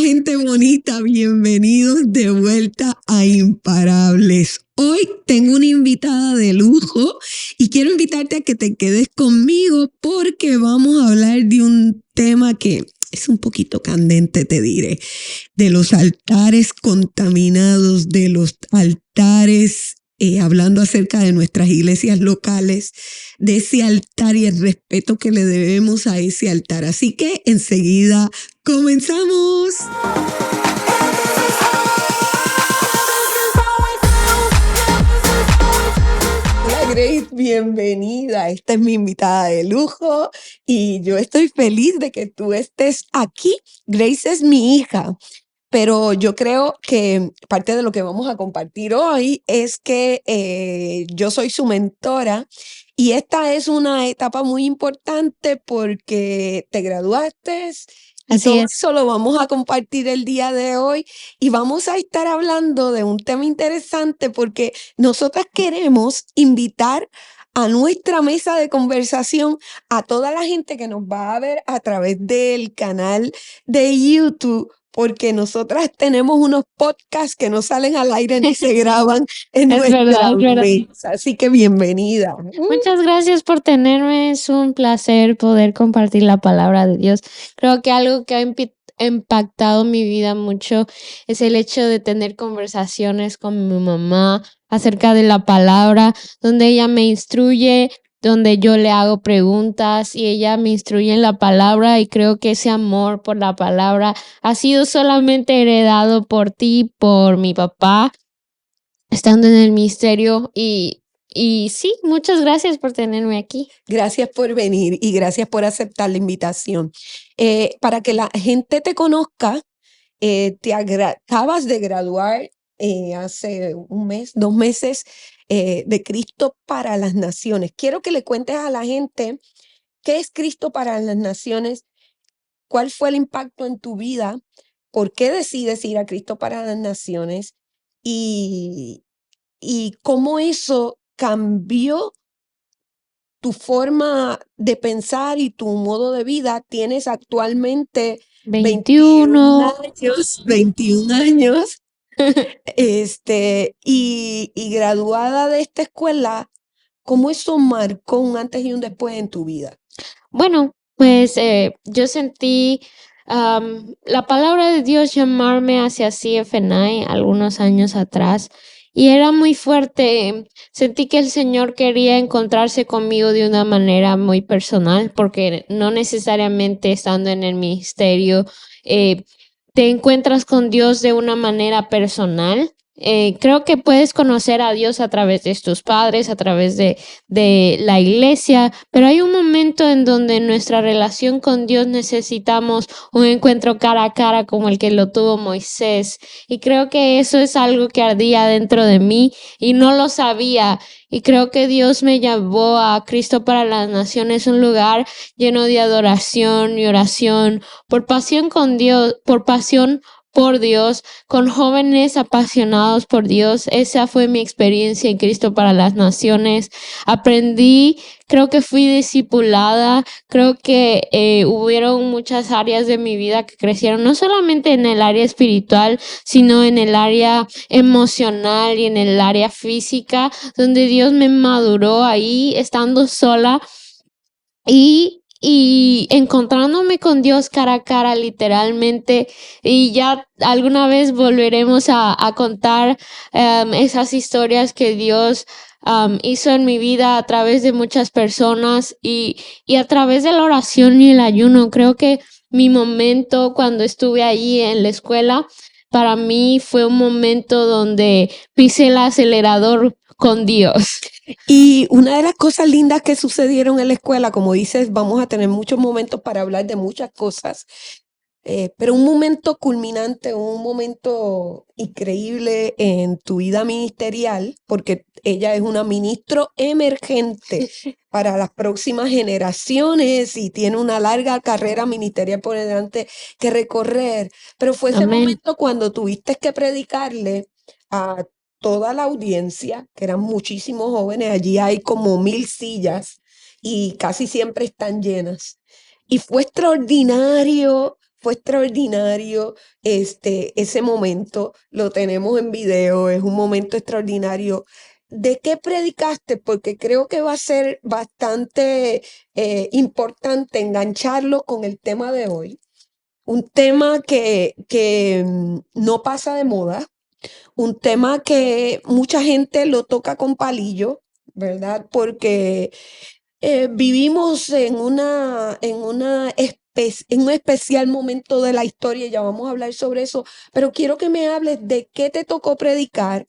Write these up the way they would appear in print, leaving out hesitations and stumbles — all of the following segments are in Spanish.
gente bonita, bienvenidos de vuelta a Imparables. Hoy tengo una invitada de lujo y quiero invitarte a que te quedes conmigo porque vamos a hablar de un tema que es un poquito candente, te diré, de los altares contaminados, de los altares hablando acerca de nuestras iglesias locales, de ese altar y el respeto que le debemos a ese altar. Así que enseguida comenzamos. Hola Grace, bienvenida. Esta es mi invitada de lujo y yo estoy feliz de que tú estés aquí. Grace es mi hija. Pero yo creo que parte de lo que vamos a compartir hoy es que yo soy su mentora y esta es una etapa muy importante porque te graduaste y Así todo es. eso lo vamos a compartir el día de hoy y vamos a estar hablando de un tema interesante porque nosotras queremos invitar a nuestra mesa de conversación a toda la gente que nos va a ver a través del canal de YouTube. Porque nosotras tenemos unos podcasts que no salen al aire ni se graban en Es nuestra verdad. mesa. Así que bienvenida. Muchas gracias por tenerme. Es un placer poder compartir la palabra de Dios. Creo que algo que ha impactado mi vida mucho es el hecho de tener conversaciones con mi mamá acerca de la palabra, donde ella me instruye, donde yo le hago preguntas y ella me instruye en la palabra, y creo que ese amor por la palabra ha sido solamente heredado por ti, por mi papá, estando en el ministerio. Y sí, muchas gracias por tenerme aquí. Gracias por venir y gracias por aceptar la invitación. Para que la gente te conozca, acabas de graduar hace un mes, 2 meses, de Cristo para las Naciones. Quiero que le cuentes a la gente qué es Cristo para las Naciones, cuál fue el impacto en tu vida, por qué decides ir a Cristo para las Naciones y, y cómo eso cambió tu forma de pensar y tu modo de vida. Tienes actualmente 21. 21 años, y graduada de esta escuela, ¿cómo eso marcó un antes y un después en tu vida? Bueno, pues yo sentí la palabra de Dios llamarme hacia CFNI algunos años atrás, y era muy fuerte. Sentí que el Señor quería encontrarse conmigo de una manera muy personal, porque no necesariamente estando en el ministerio eh, te encuentras con Dios de una manera personal. Creo que puedes conocer a Dios a través de tus padres, a través de la iglesia, pero hay un momento en donde en nuestra relación con Dios necesitamos un encuentro cara a cara como el que lo tuvo Moisés. Y creo que eso es algo que ardía dentro de mí y no lo sabía. Y creo que Dios me llevó a Cristo para las Naciones, un lugar lleno de adoración y oración, por pasión con Dios, por pasión por Dios, con jóvenes apasionados por Dios. Esa fue mi experiencia en Cristo para las Naciones. Aprendí, creo que fui discipulada, creo que hubieron muchas áreas de mi vida que crecieron, no solamente en el área espiritual, sino en el área emocional y en el área física, donde Dios me maduró ahí, estando sola y encontrándome con Dios cara a cara, literalmente. Y ya alguna vez volveremos a contar esas historias que Dios hizo en mi vida a través de muchas personas y a través de la oración y el ayuno. Creo que mi momento cuando estuve allí en la escuela, para mí fue un momento donde pisé el acelerador con Dios. Y una de las cosas lindas que sucedieron en la escuela, como dices, vamos a tener muchos momentos para hablar de muchas cosas, pero un momento culminante, un momento increíble en tu vida ministerial, porque ella es una ministro emergente para las próximas generaciones y tiene una larga carrera ministerial por delante que recorrer, pero fue ese Amén. momento cuando tuviste que predicarle a toda la audiencia, que eran muchísimos jóvenes. Allí hay como 1000 sillas y casi siempre están llenas. Y fue extraordinario, fue extraordinario ese momento, lo tenemos en video, es un momento extraordinario. ¿De qué predicaste? Porque creo que va a ser bastante importante engancharlo con el tema de hoy. Un tema que no pasa de moda, un tema que mucha gente lo toca con palillo, ¿verdad? Porque vivimos en un especial momento de la historia, ya vamos a hablar sobre eso, pero quiero que me hables de qué te tocó predicar,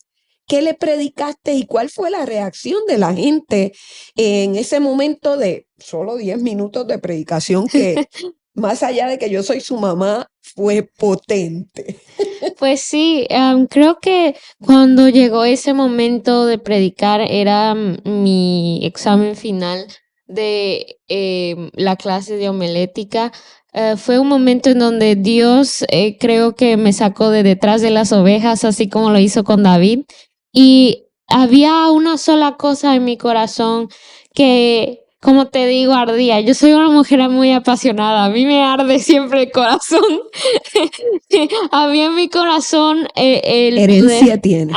qué le predicaste y cuál fue la reacción de la gente en ese momento de solo 10 minutos de predicación que, más allá de que yo soy su mamá, fue potente. Pues sí, creo que cuando llegó ese momento de predicar era mi examen final de la clase de homilética. Fue un momento en donde Dios creo que me sacó de detrás de las ovejas, así como lo hizo con David. Y había una sola cosa en mi corazón que, como te digo, ardía. Yo soy una mujer muy apasionada, a mí me arde siempre el corazón. Había en mi corazón el Herencia poder, tiene.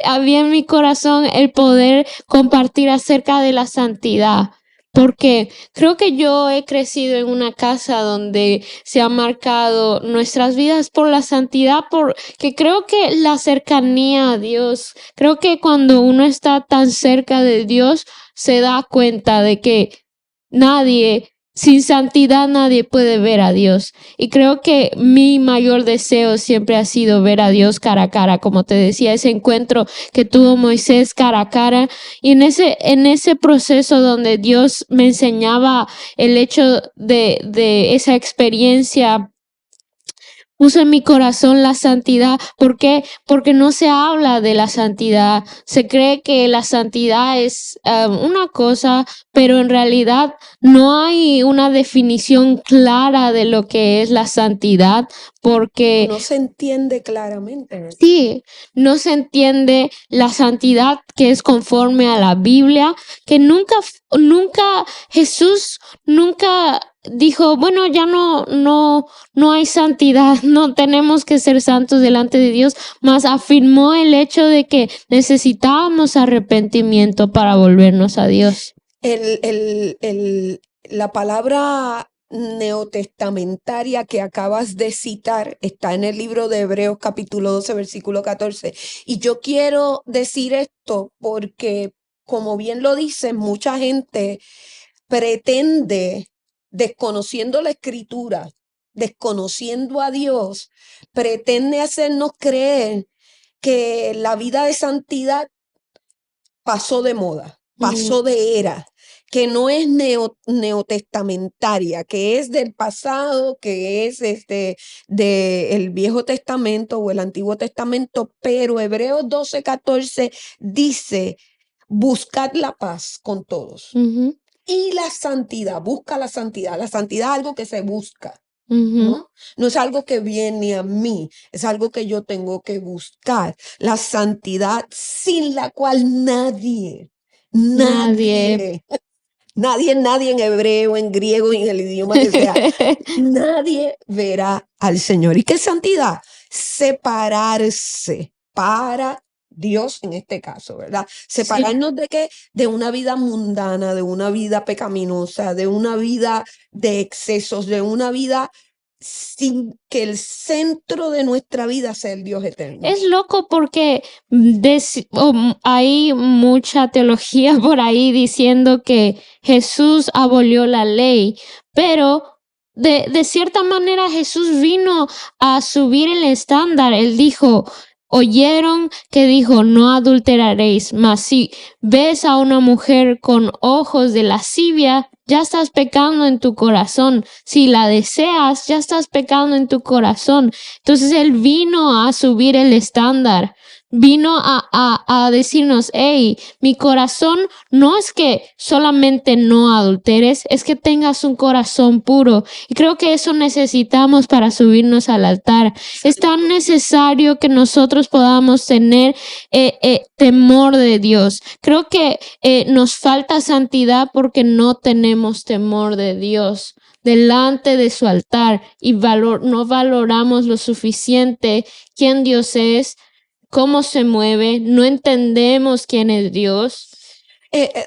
había en mi corazón el poder compartir acerca de la santidad. Porque creo que yo he crecido en una casa donde se ha marcado nuestras vidas por la santidad, porque creo que la cercanía a Dios, creo que cuando uno está tan cerca de Dios, se da cuenta de que sin santidad nadie puede ver a Dios. Y creo que mi mayor deseo siempre ha sido ver a Dios cara a cara, como te decía, ese encuentro que tuvo Moisés cara a cara. Y en ese proceso donde Dios me enseñaba el hecho de esa experiencia, puso en mi corazón la santidad. ¿Por qué? Porque no se habla de la santidad. Se cree que la santidad es una cosa, pero en realidad no hay una definición clara de lo que es la santidad, porque No se entiende claramente, ¿verdad? sí, no se entiende la santidad que es conforme a la Biblia, que nunca Jesús nunca dijo, bueno, ya no hay santidad, no tenemos que ser santos delante de Dios, mas afirmó el hecho de que necesitábamos arrepentimiento para volvernos a Dios. La palabra neotestamentaria que acabas de citar está en el libro de Hebreos capítulo 12, versículo 14. Y yo quiero decir esto porque, como bien lo dice, mucha gente pretende, desconociendo la escritura, desconociendo a Dios, pretende hacernos creer que la vida de santidad pasó de moda, pasó de era, que no es neotestamentaria, que es del pasado, que es del Viejo Testamento o el Antiguo Testamento, pero Hebreos 12:14 dice, buscad la paz con todos. Ujú, Y la santidad, busca la santidad. La santidad es algo que se busca, ujú. ¿no? No es algo que viene a mí, es algo que yo tengo que buscar. La santidad sin la cual nadie, Nadie. nadie, nadie en hebreo, en griego, en el idioma que sea, nadie verá al Señor. ¿Y qué es santidad? Separarse para Dios en este caso, ¿verdad? Sí. Separarnos de qué? De una vida mundana, de una vida pecaminosa, de una vida de excesos, de una vida sin que el centro de nuestra vida sea el Dios eterno. Es loco porque hay mucha teología por ahí diciendo que Jesús abolió la ley, pero de cierta manera Jesús vino a subir el estándar. Él dijo, oyeron que dijo, no adulteraréis, mas si ves a una mujer con ojos de lascivia, ya estás pecando en tu corazón. Si la deseas, ya estás pecando en tu corazón. Entonces Él vino a subir el estándar, vino a decirnos, hey, mi corazón no es que solamente no adulteres, es que tengas un corazón puro. Y creo que eso necesitamos para subirnos al altar. Es tan necesario que nosotros podamos tener temor de Dios. Creo que nos falta santidad porque no tenemos temor de Dios. delante de su altar y no valoramos lo suficiente quién Dios es, cómo se mueve, no entendemos quién es Dios.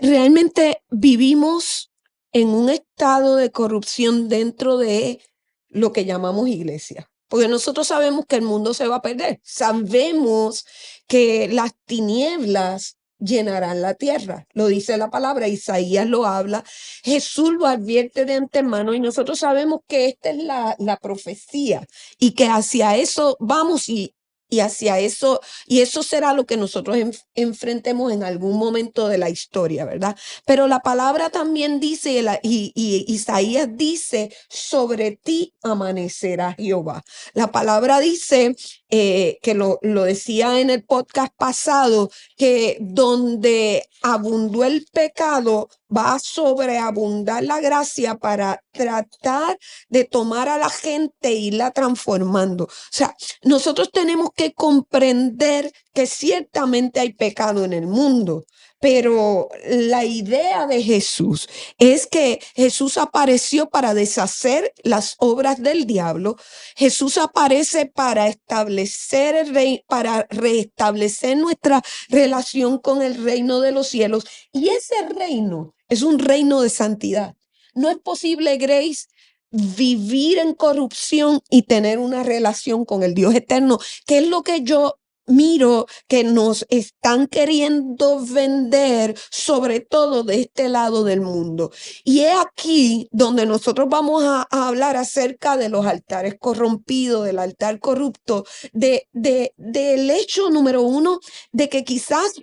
Realmente vivimos en un estado de corrupción dentro de lo que llamamos iglesia. Porque nosotros sabemos que el mundo se va a perder. Sabemos que las tinieblas llenarán la tierra. Lo dice la palabra, Isaías lo habla, Jesús lo advierte de antemano y nosotros sabemos que esta es la profecía y que hacia eso vamos y hacia eso, y eso será lo que nosotros enfrentemos en algún momento de la historia, ¿verdad? Pero la palabra también dice, y Isaías dice, sobre ti amanecerá Jehová. La palabra dice, que lo decía en el podcast pasado, que donde abundó el pecado, va a sobreabundar la gracia para tratar de tomar a la gente e irla transformando. O sea, nosotros tenemos que comprender que ciertamente hay pecado en el mundo, pero la idea de Jesús es que Jesús apareció para deshacer las obras del diablo. Jesús aparece para establecer el reino, para restablecer nuestra relación con el reino de los cielos. Y ese reino es un reino de santidad. No es posible, Grace, vivir en corrupción y tener una relación con el Dios eterno, que es lo que yo miro que nos están queriendo vender, sobre todo de este lado del mundo. Y es aquí donde nosotros vamos a hablar acerca de los altares corrompidos, del altar corrupto, del hecho número uno, de que quizás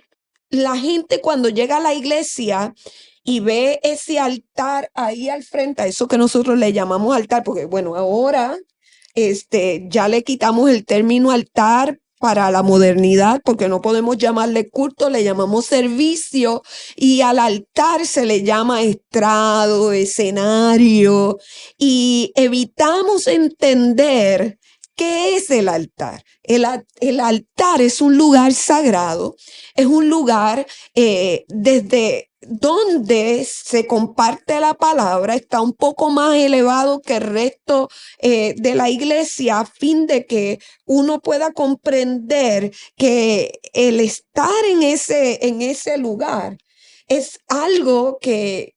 la gente cuando llega a la iglesia y ve ese altar ahí al frente, a eso que nosotros le llamamos altar, porque bueno, ahora ya le quitamos el término altar para la modernidad, porque no podemos llamarle culto, le llamamos servicio, y al altar se le llama estrado, escenario, y evitamos entender qué es el altar. El altar es un lugar sagrado, es un lugar desde donde se comparte la palabra, está un poco más elevado que el resto de la iglesia, a fin de que uno pueda comprender que el estar en ese lugar es algo que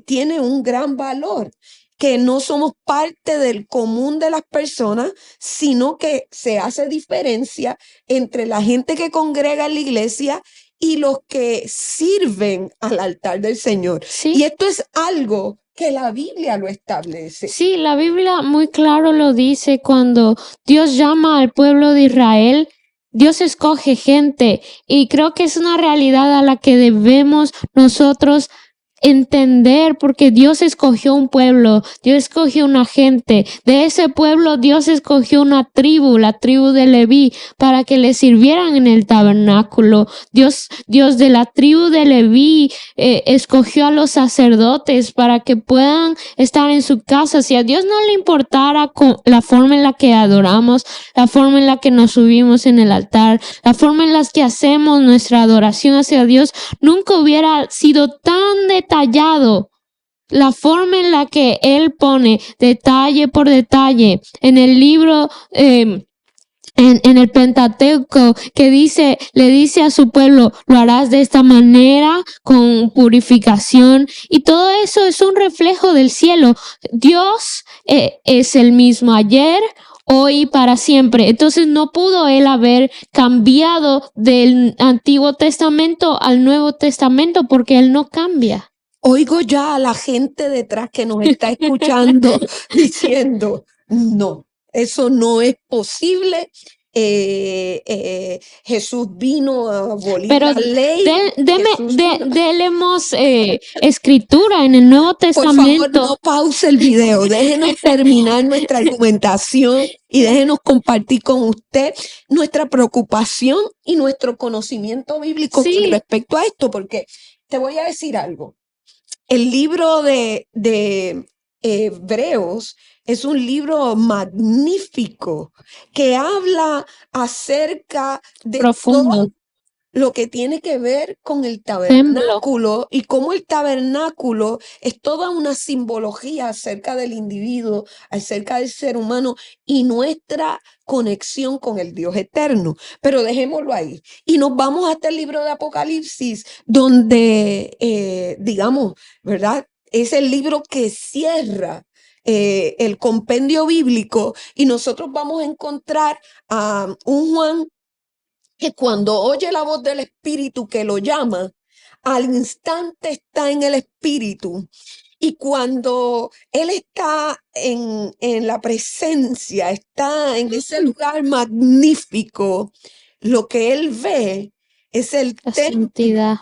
tiene un gran valor, que no somos parte del común de las personas, sino que se hace diferencia entre la gente que congrega en la iglesia y los que sirven al altar del Señor. Sí. Y esto es algo que la Biblia lo establece. Sí, la Biblia muy claro lo dice cuando Dios llama al pueblo de Israel. Dios escoge gente y creo que es una realidad a la que debemos nosotros entender, porque Dios escogió un pueblo, Dios escogió una gente. De ese pueblo Dios escogió una tribu, la tribu de Leví, para que le sirvieran en el tabernáculo. Dios de la tribu de Leví escogió a los sacerdotes para que puedan estar en su casa. Si a Dios no le importara la forma en la que adoramos, la forma en la que nos subimos en el altar, la forma en la que hacemos nuestra adoración hacia Dios, nunca hubiera sido tan detallado la forma en la que Él pone detalle por detalle en el libro, en el Pentateuco, que le dice a su pueblo, lo harás de esta manera, con purificación, y todo eso es un reflejo del cielo. Dios es el mismo ayer, hoy y para siempre. Entonces no pudo Él haber cambiado del Antiguo Testamento al Nuevo Testamento, porque Él no cambia. Oigo ya a la gente detrás que nos está escuchando diciendo, no, eso no es posible. Jesús vino a abolir Pero la ley. demos escritura en el Nuevo Por favor, Testamento. no pause el video, déjenos terminar nuestra argumentación y déjenos compartir con usted nuestra preocupación y nuestro conocimiento bíblico Sí. con respecto a esto, porque te voy a decir algo. El libro de Hebreos es un libro magnífico que habla acerca de Profundo. lo que tiene que ver con el Templo. tabernáculo y cómo el tabernáculo es toda una simbología acerca del individuo, acerca del ser humano y nuestra conexión con el Dios eterno. Pero dejémoslo ahí. Y nos vamos hasta el libro de Apocalipsis, donde, digamos, ¿verdad? Es el libro que cierra el compendio bíblico y nosotros vamos a encontrar a un Juan que cuando oye la voz del Espíritu que lo llama, al instante está en el Espíritu. Y cuando él está en la presencia, está en ese lugar magnífico, lo que él ve es el La templo. santidad.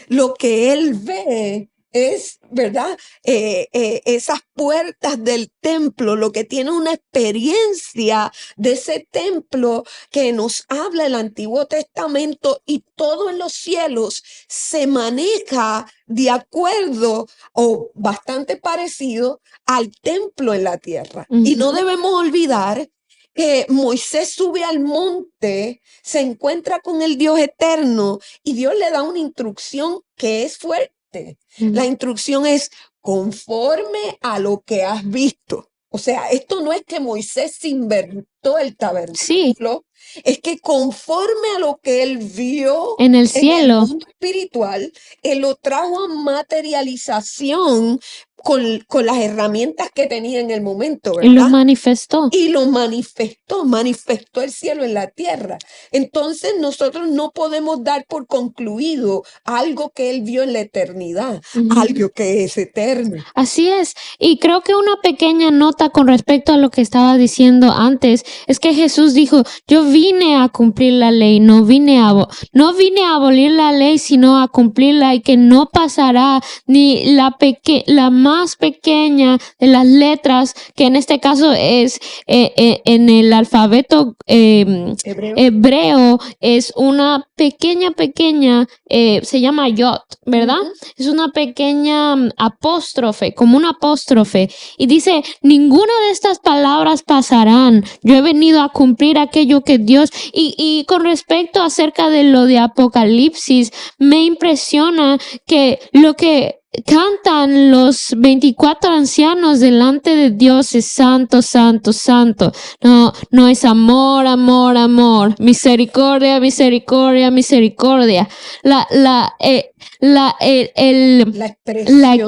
Lo que él ve es, ¿verdad? Esas puertas del templo, lo que tiene una experiencia de ese templo que nos habla el Antiguo Testamento y todo en los cielos se maneja de acuerdo o bastante parecido al templo en la tierra. Y no debemos olvidar que Moisés sube al monte, se encuentra con el Dios eterno y Dios le da una instrucción que es fuerte. La instrucción es conforme a lo que has visto. O sea, esto no es que Moisés se inventó el Sí, tabernáculo, es que conforme a lo que él vio en el en el cielo. mundo espiritual, él lo trajo a materialización con las herramientas que tenía en el momento, Y lo ¿verdad? manifestó. Y lo manifestó el cielo en la tierra. Entonces nosotros no podemos dar por concluido algo que él vio en la eternidad, algo que es eterno. Así es. Y creo que una pequeña nota con respecto a lo que estaba diciendo antes es que Jesús dijo, yo vine a cumplir la ley, no vine a abolir la ley, sino a cumplirla y que no pasará ni la más pequeña de las letras, que en este caso es en el alfabeto Hebreo. hebreo, es una pequeña, se llama yod, ¿verdad? Es una pequeña apóstrofe, como un apóstrofe, y dice, ninguna de estas palabras pasarán. Yo he venido a cumplir aquello que Dios, y con respecto acerca de lo de Apocalipsis, me impresiona que lo que cantan los 24 ancianos delante de Dios es santo, santo, santo. No es amor, amor, amor, misericordia, misericordia, misericordia. La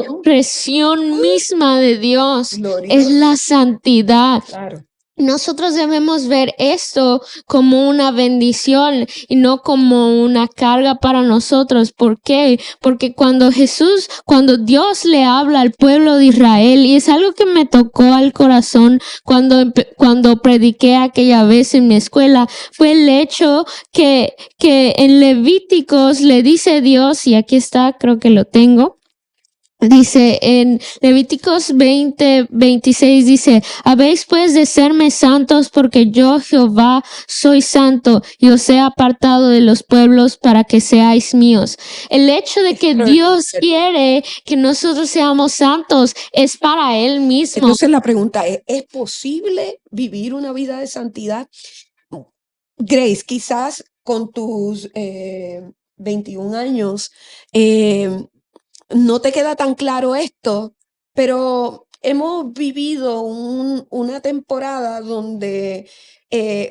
expresión misma de Dios es la santidad. Claro. Nosotros debemos ver esto como una bendición y no como una carga para nosotros. ¿Por qué? Porque cuando Dios le habla al pueblo de Israel, y es algo que me tocó al corazón cuando prediqué aquella vez en mi escuela, fue el hecho que en Levíticos le dice Dios, y aquí está, creo que lo tengo. Dice en Levíticos 20:26 dice, habéis pues de serme santos porque yo Jehová soy santo y os he apartado de los pueblos para que seáis míos. El hecho de que Dios quiere que nosotros seamos santos es para Él mismo. Entonces la pregunta ¿es posible vivir una vida de santidad? Grace, quizás con tus 21 años, no te queda tan claro esto, pero hemos vivido una temporada donde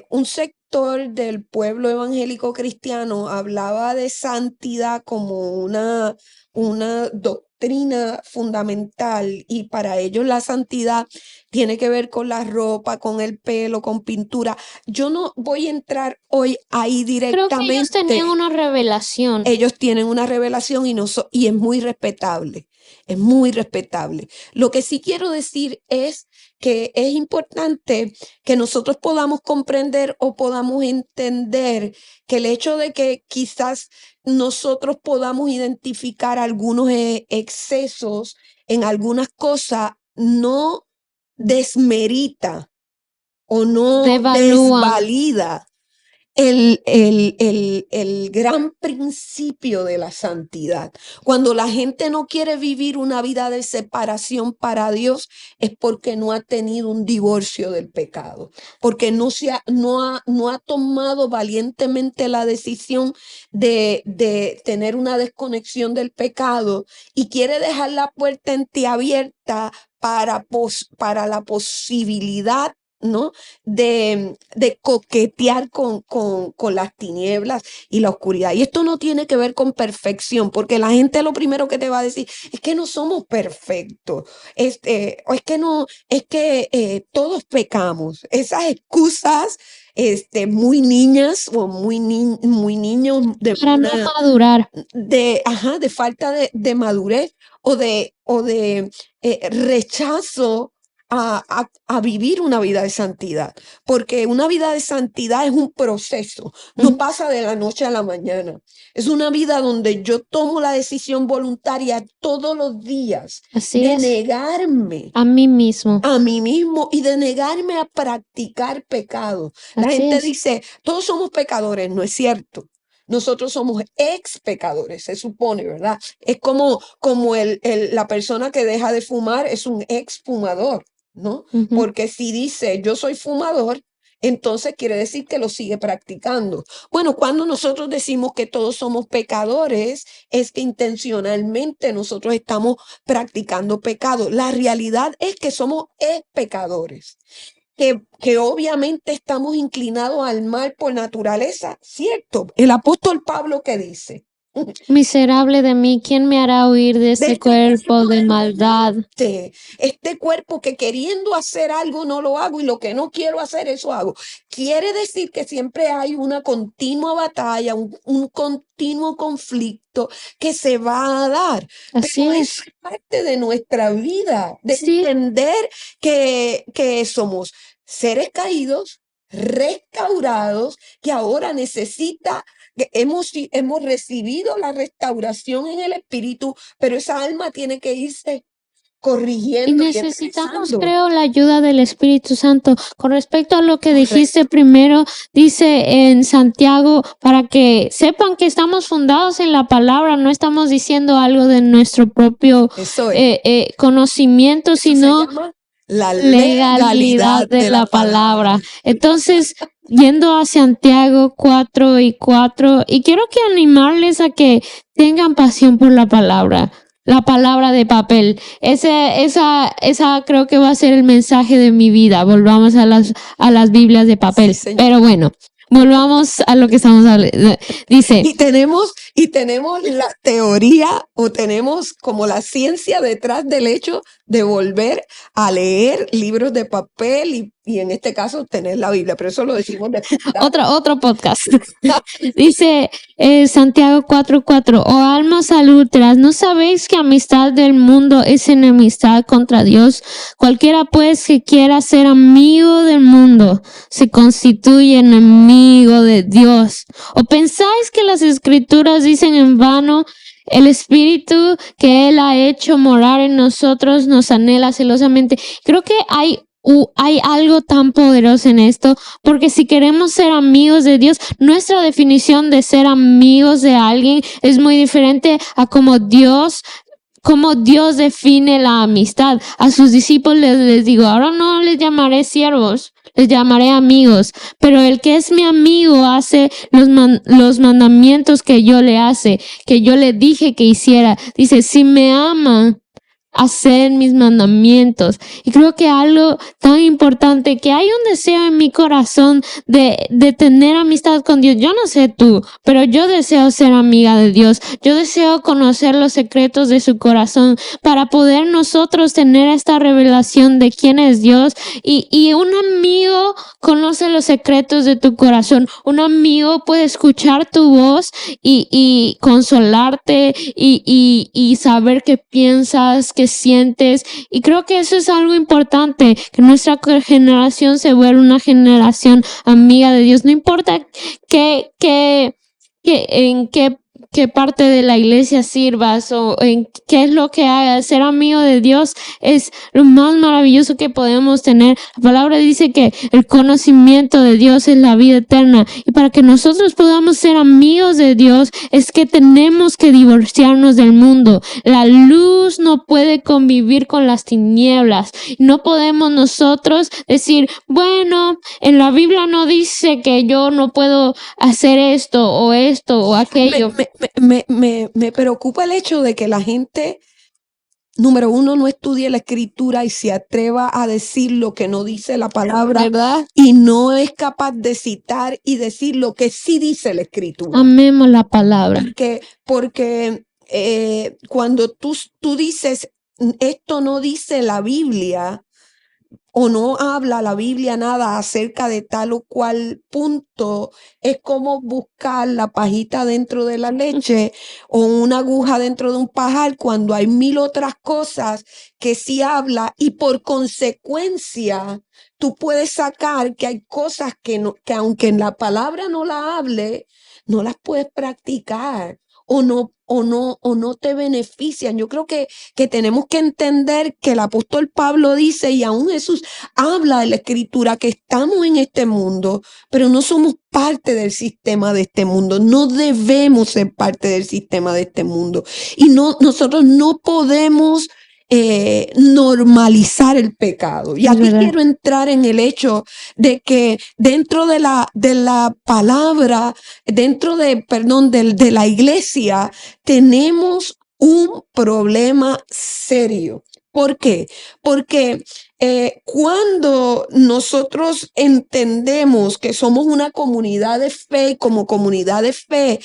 un sector del pueblo evangélico cristiano hablaba de santidad como una doctrina fundamental y para ellos la santidad tiene que ver con la ropa, con el pelo, con pintura. Yo no voy a entrar hoy ahí Creo que ellos tenían directamente. una revelación. Ellos tienen una revelación y es muy respetable, es muy respetable. Lo que sí quiero decir es que es importante que nosotros podamos comprender o podamos entender que el hecho de que quizás nosotros podamos identificar algunos excesos en algunas cosas no desmerita o no Devalúan. desvalida el gran principio de la santidad. Cuando la gente no quiere vivir una vida de separación para Dios, es porque no ha tenido un divorcio del pecado, porque no ha tomado valientemente la decisión de tener una desconexión del pecado y quiere dejar la puerta entreabierta para la posibilidad, ¿no? De coquetear con las tinieblas y la oscuridad. Y esto no tiene que ver con perfección, porque la gente lo primero que te va a decir es que no somos perfectos, o es que no, es que todos pecamos. Esas excusas, muy niñas o muy niños Para no madurar. de falta de madurez o de rechazo a vivir una vida de santidad, porque una vida de santidad es un proceso, no pasa de la noche a la mañana. Es una vida donde yo tomo la decisión voluntaria todos los días Así de es. negarme A mí mismo. a mí mismo y de negarme a practicar pecado. La Así gente es. dice, todos somos pecadores, no es cierto. Nosotros somos ex pecadores, se supone, ¿verdad? Es como la persona que deja de fumar es un ex fumador, ¿no? Ujú. Porque si dice yo soy fumador, entonces quiere decir que lo sigue practicando. Bueno, cuando nosotros decimos que todos somos pecadores, es que intencionalmente nosotros estamos practicando pecado. La realidad es que somos pecadores. Que obviamente estamos inclinados al mal por naturaleza, ¿cierto? El apóstol Pablo, ¿qué dice? Miserable de mí, ¿quién me hará huir de este cuerpo de maldad? Este cuerpo que queriendo hacer algo no lo hago y lo que no quiero hacer eso hago. Quiere decir que siempre hay una continua batalla, un continuo conflicto que se va a dar. Así Pero es. eso es parte de nuestra vida, de Sí. entender que somos seres caídos, restaurados, que ahora necesita que hemos recibido la restauración en el espíritu, pero esa alma tiene que irse Y corrigiendo y necesitamos, enderezando. creo, la ayuda del Espíritu Santo. Con respecto a lo que Correcto. dijiste primero, dice en Santiago, para que sepan que estamos fundados en la palabra, no estamos diciendo algo de nuestro propio Eso es. conocimiento, Eso se sino llama la legalidad de la palabra. Entonces, yendo a Santiago 4:4, y quiero que animarles a que tengan pasión por la palabra de papel. Esa creo que va a ser el mensaje de mi vida. Volvamos a las Biblias de papel. Sí, señor. Pero bueno, volvamos a lo que estamos hablando. Dice, Y tenemos la teoría o tenemos como la ciencia detrás del hecho de volver a leer libros de papel y en este caso tener la Biblia, pero eso lo decimos después. otro podcast. Dice Santiago 4:4, oh almas adúlteras, ¿no sabéis que amistad del mundo es enemistad contra Dios? Cualquiera pues que quiera ser amigo del mundo se constituye enemigo de Dios. ¿O pensáis que las escrituras dicen en vano? El Espíritu que Él ha hecho morar en nosotros nos anhela celosamente. Creo que hay algo tan poderoso en esto, porque si queremos ser amigos de Dios, nuestra definición de ser amigos de alguien es muy diferente a cómo Dios define la amistad. A sus discípulos les digo, ahora no les llamaré siervos, les llamaré amigos, pero el que es mi amigo hace los mandamientos que yo le dije que hiciera. Dice, si me aman, hacer mis mandamientos. Y creo que algo tan importante, que hay un deseo en mi corazón de tener amistad con Dios. Yo no sé tú, pero yo deseo ser amiga de Dios. Yo deseo conocer los secretos de su corazón para poder nosotros tener esta revelación de quién es Dios. Y un amigo conoce los secretos de tu corazón. Un amigo puede escuchar tu voz y consolarte y saber qué piensas, qué sientes. Y creo que eso es algo importante, que nuestra generación se vuelva una generación amiga de Dios. No importa en qué qué parte de la iglesia sirvas o en qué es lo que hagas. Ser amigo de Dios es lo más maravilloso que podemos tener. La palabra dice que el conocimiento de Dios es la vida eterna. Y para que nosotros podamos ser amigos de Dios es que tenemos que divorciarnos del mundo. La luz no puede convivir con las tinieblas. No podemos nosotros decir, bueno, en la Biblia no dice que yo no puedo hacer esto o aquello. Me preocupa el hecho de que la gente, número uno, no estudie la escritura y se atreva a decir lo que no dice la palabra ¿Verdad? y no es capaz de citar y decir lo que sí dice la escritura. Amemos la palabra. Porque cuando tú dices, esto no dice la Biblia, o no habla la Biblia nada acerca de tal o cual punto, es como buscar la pajita dentro de la leche o una aguja dentro de un pajar cuando hay mil otras cosas que sí habla y por consecuencia tú puedes sacar que hay cosas que aunque en la palabra no la hable, no las puedes practicar o no te benefician. Yo creo que tenemos que entender que el apóstol Pablo dice, y aún Jesús habla de la escritura, que estamos en este mundo, pero no somos parte del sistema de este mundo. No debemos ser parte del sistema de este mundo. Y nosotros no podemos normalizar el pecado. Y Es aquí verdad. quiero entrar en el hecho de que dentro de la palabra, perdón, de la iglesia, tenemos un problema serio. ¿Por qué? Porque cuando nosotros entendemos que somos una comunidad de fe, como comunidad de fe,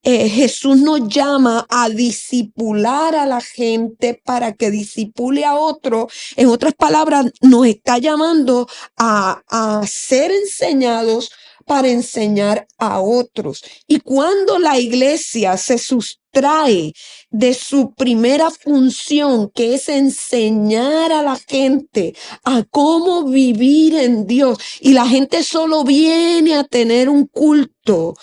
Jesús nos llama a discipular a la gente para que disipule a otro. En otras palabras, nos está llamando a ser enseñados para enseñar a otros. Y cuando la iglesia se sustrae de su primera función, que es enseñar a la gente a cómo vivir en Dios, y la gente solo viene a tener un culto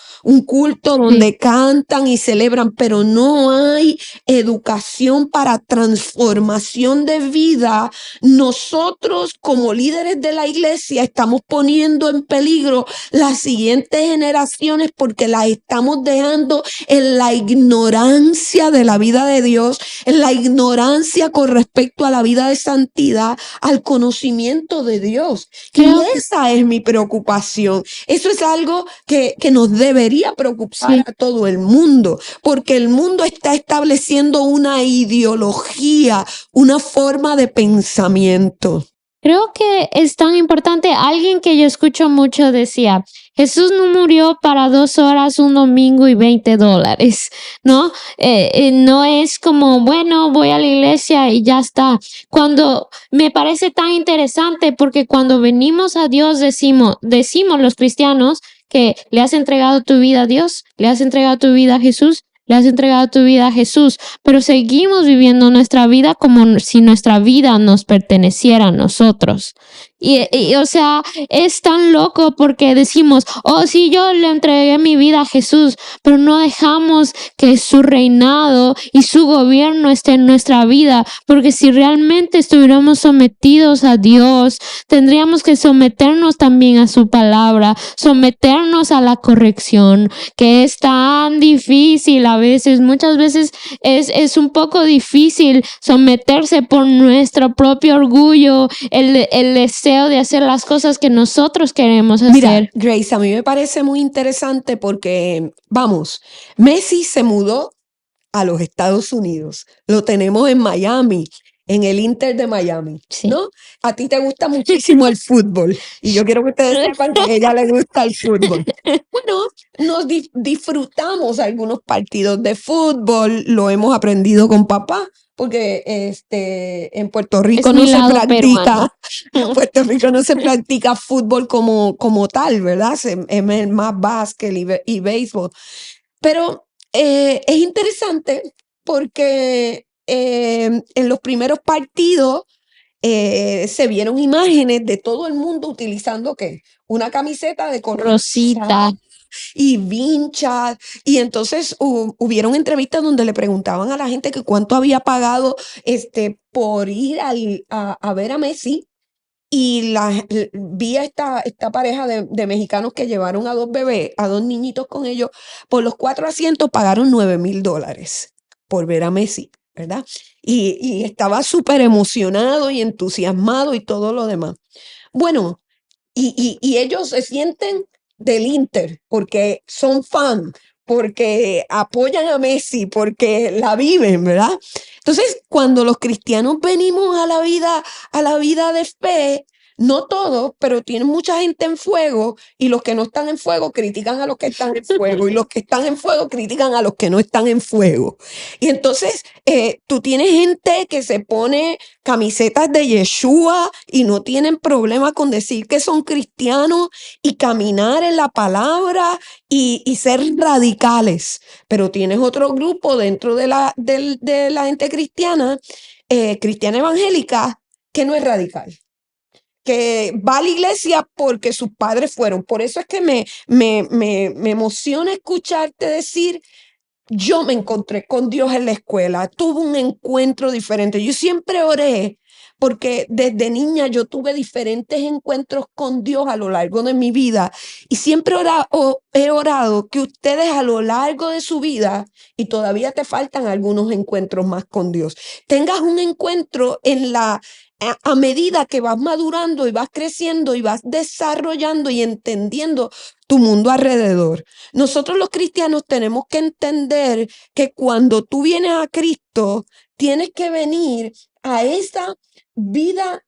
donde cantan y celebran, pero no hay educación para transformación de vida, nosotros como líderes de la iglesia estamos poniendo en peligro las siguientes generaciones porque las estamos dejando en la ignorancia de la vida de Dios, en la ignorancia con respecto a la vida de santidad, al conocimiento de Dios. Creo Y esa es mi preocupación. Eso es algo que nos debería preocupar a todo el mundo, porque el mundo está estableciendo una ideología, una forma de pensamiento. Creo que es tan importante. Alguien que yo escucho mucho decía, Jesús no murió para 2 horas un domingo y $20, ¿no? No es como, bueno, voy a la iglesia y ya está. Cuando me parece tan interesante porque cuando venimos a Dios decimos los cristianos que le has entregado tu vida a Dios, le has entregado tu vida a Jesús. Le has entregado tu vida a Jesús, pero seguimos viviendo nuestra vida como si nuestra vida nos perteneciera a nosotros. O sea, es tan loco porque decimos, oh, sí, yo le entregué mi vida a Jesús, pero no dejamos que su reinado y su gobierno esté en nuestra vida, porque si realmente estuviéramos sometidos a Dios, tendríamos que someternos también a su palabra, someternos a la corrección, que es tan difícil a veces. Muchas veces es un poco difícil someterse por nuestro propio orgullo, el deseo de hacer las cosas que nosotros queremos hacer. Mira, Grace, a mí me parece muy interesante porque, vamos, Messi se mudó a los Estados Unidos. Lo tenemos en Miami, en el Inter de Miami, Sí. ¿no? A ti te gusta muchísimo el fútbol y yo quiero que ustedes sepan que a ella le gusta el fútbol. Bueno, nos disfrutamos algunos partidos de fútbol, lo hemos aprendido con papá, porque en Puerto Rico Es mi no se lado practica, peruano. en Puerto Rico no se practica fútbol como tal, ¿verdad? Es más básquet y béisbol. Pero es interesante porque en los primeros partidos se vieron imágenes de todo el mundo utilizando ¿qué? Una camiseta de color Rosita. y vinchas. Y entonces hubieron entrevistas donde le preguntaban a la gente que cuánto había pagado por ir a ver a Messi. Y vi a esta pareja de mexicanos que llevaron a dos bebés, a dos niñitos con ellos, por los 4 asientos pagaron $9,000 por ver a Messi, ¿verdad? Y estaba súper emocionado y entusiasmado y todo lo demás. Bueno, y ellos se sienten del Inter porque son fan, porque apoyan a Messi, porque la viven, ¿verdad? Entonces, cuando los cristianos venimos a la vida de fe, no todos, pero tienen mucha gente en fuego y los que no están en fuego critican a los que están en fuego y los que están en fuego critican a los que no están en fuego. Y entonces tú tienes gente que se pone camisetas de Yeshua y no tienen problema con decir que son cristianos y caminar en la palabra y ser radicales. Pero tienes otro grupo dentro de la gente cristiana, cristiana evangélica, que no es radical, que va a la iglesia porque sus padres fueron. Por eso es que me emociona escucharte decir: yo me encontré con Dios en la escuela, tuve un encuentro diferente. Yo siempre oré porque desde niña yo tuve diferentes encuentros con Dios a lo largo de mi vida y siempre he orado que ustedes a lo largo de su vida, y todavía te faltan algunos encuentros más con Dios, tengas un encuentro a medida que vas madurando y vas creciendo y vas desarrollando y entendiendo tu mundo alrededor. Nosotros los cristianos tenemos que entender que cuando tú vienes a Cristo, tienes que venir a esa vida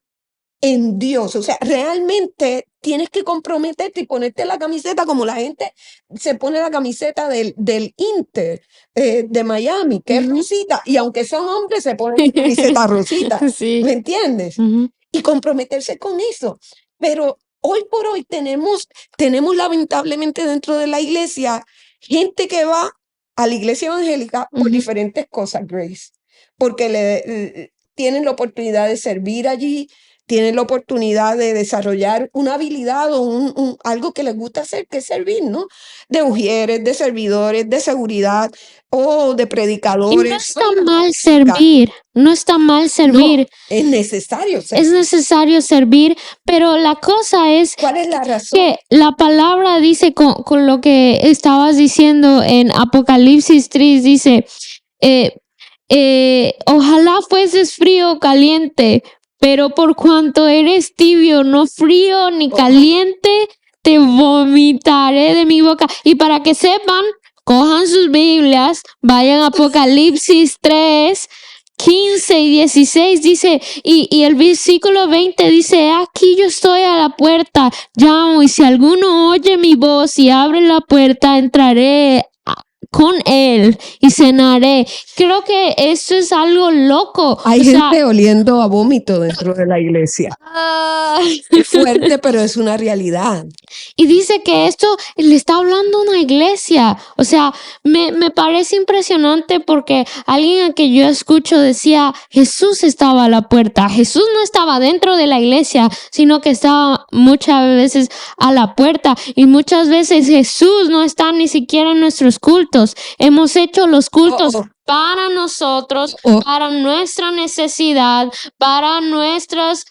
en Dios. O sea, realmente tienes que comprometerte y ponerte la camiseta como la gente se pone la camiseta del Inter de Miami, que es rosita, y aunque son hombres se ponen la camiseta rosita, ¿me Sí. entiendes? Y comprometerse con eso. Pero hoy por hoy tenemos lamentablemente dentro de la iglesia gente que va a la iglesia evangélica por diferentes cosas, Grace, porque tienen la oportunidad de servir allí, tienen la oportunidad de desarrollar una habilidad o algo que les gusta hacer, que es servir, ¿no? De ujieres, de servidores, de seguridad o de Y no predicadores. está mal servir, no está mal No, servir. es necesario Es servir. necesario servir, pero la cosa es ¿Cuál es la razón? que la palabra dice con lo que estabas diciendo en Apocalipsis 3, dice, ojalá fueses frío o caliente, pero por cuanto eres tibio, no frío ni caliente, te vomitaré de mi boca. Y para que sepan, cojan sus Biblias, vayan a Apocalipsis 3, 15 y 16 dice, y el versículo 20 dice: aquí yo estoy a la puerta, llamo, y si alguno oye mi voz y abre la puerta, entraré con él y cenaré. Creo que esto es algo loco. Hay O sea, gente oliendo a vómito dentro de la iglesia. Es fuerte, pero es una realidad. y dice que esto le está hablando a una iglesia. O sea, me parece impresionante porque alguien a que yo escucho decía: Jesús estaba a la puerta. Jesús no estaba dentro de la iglesia, sino que estaba muchas veces a la puerta. Y muchas veces Jesús no está ni siquiera en nuestros cultos. Hemos hecho los cultos para nosotros, para nuestra necesidad, para nuestras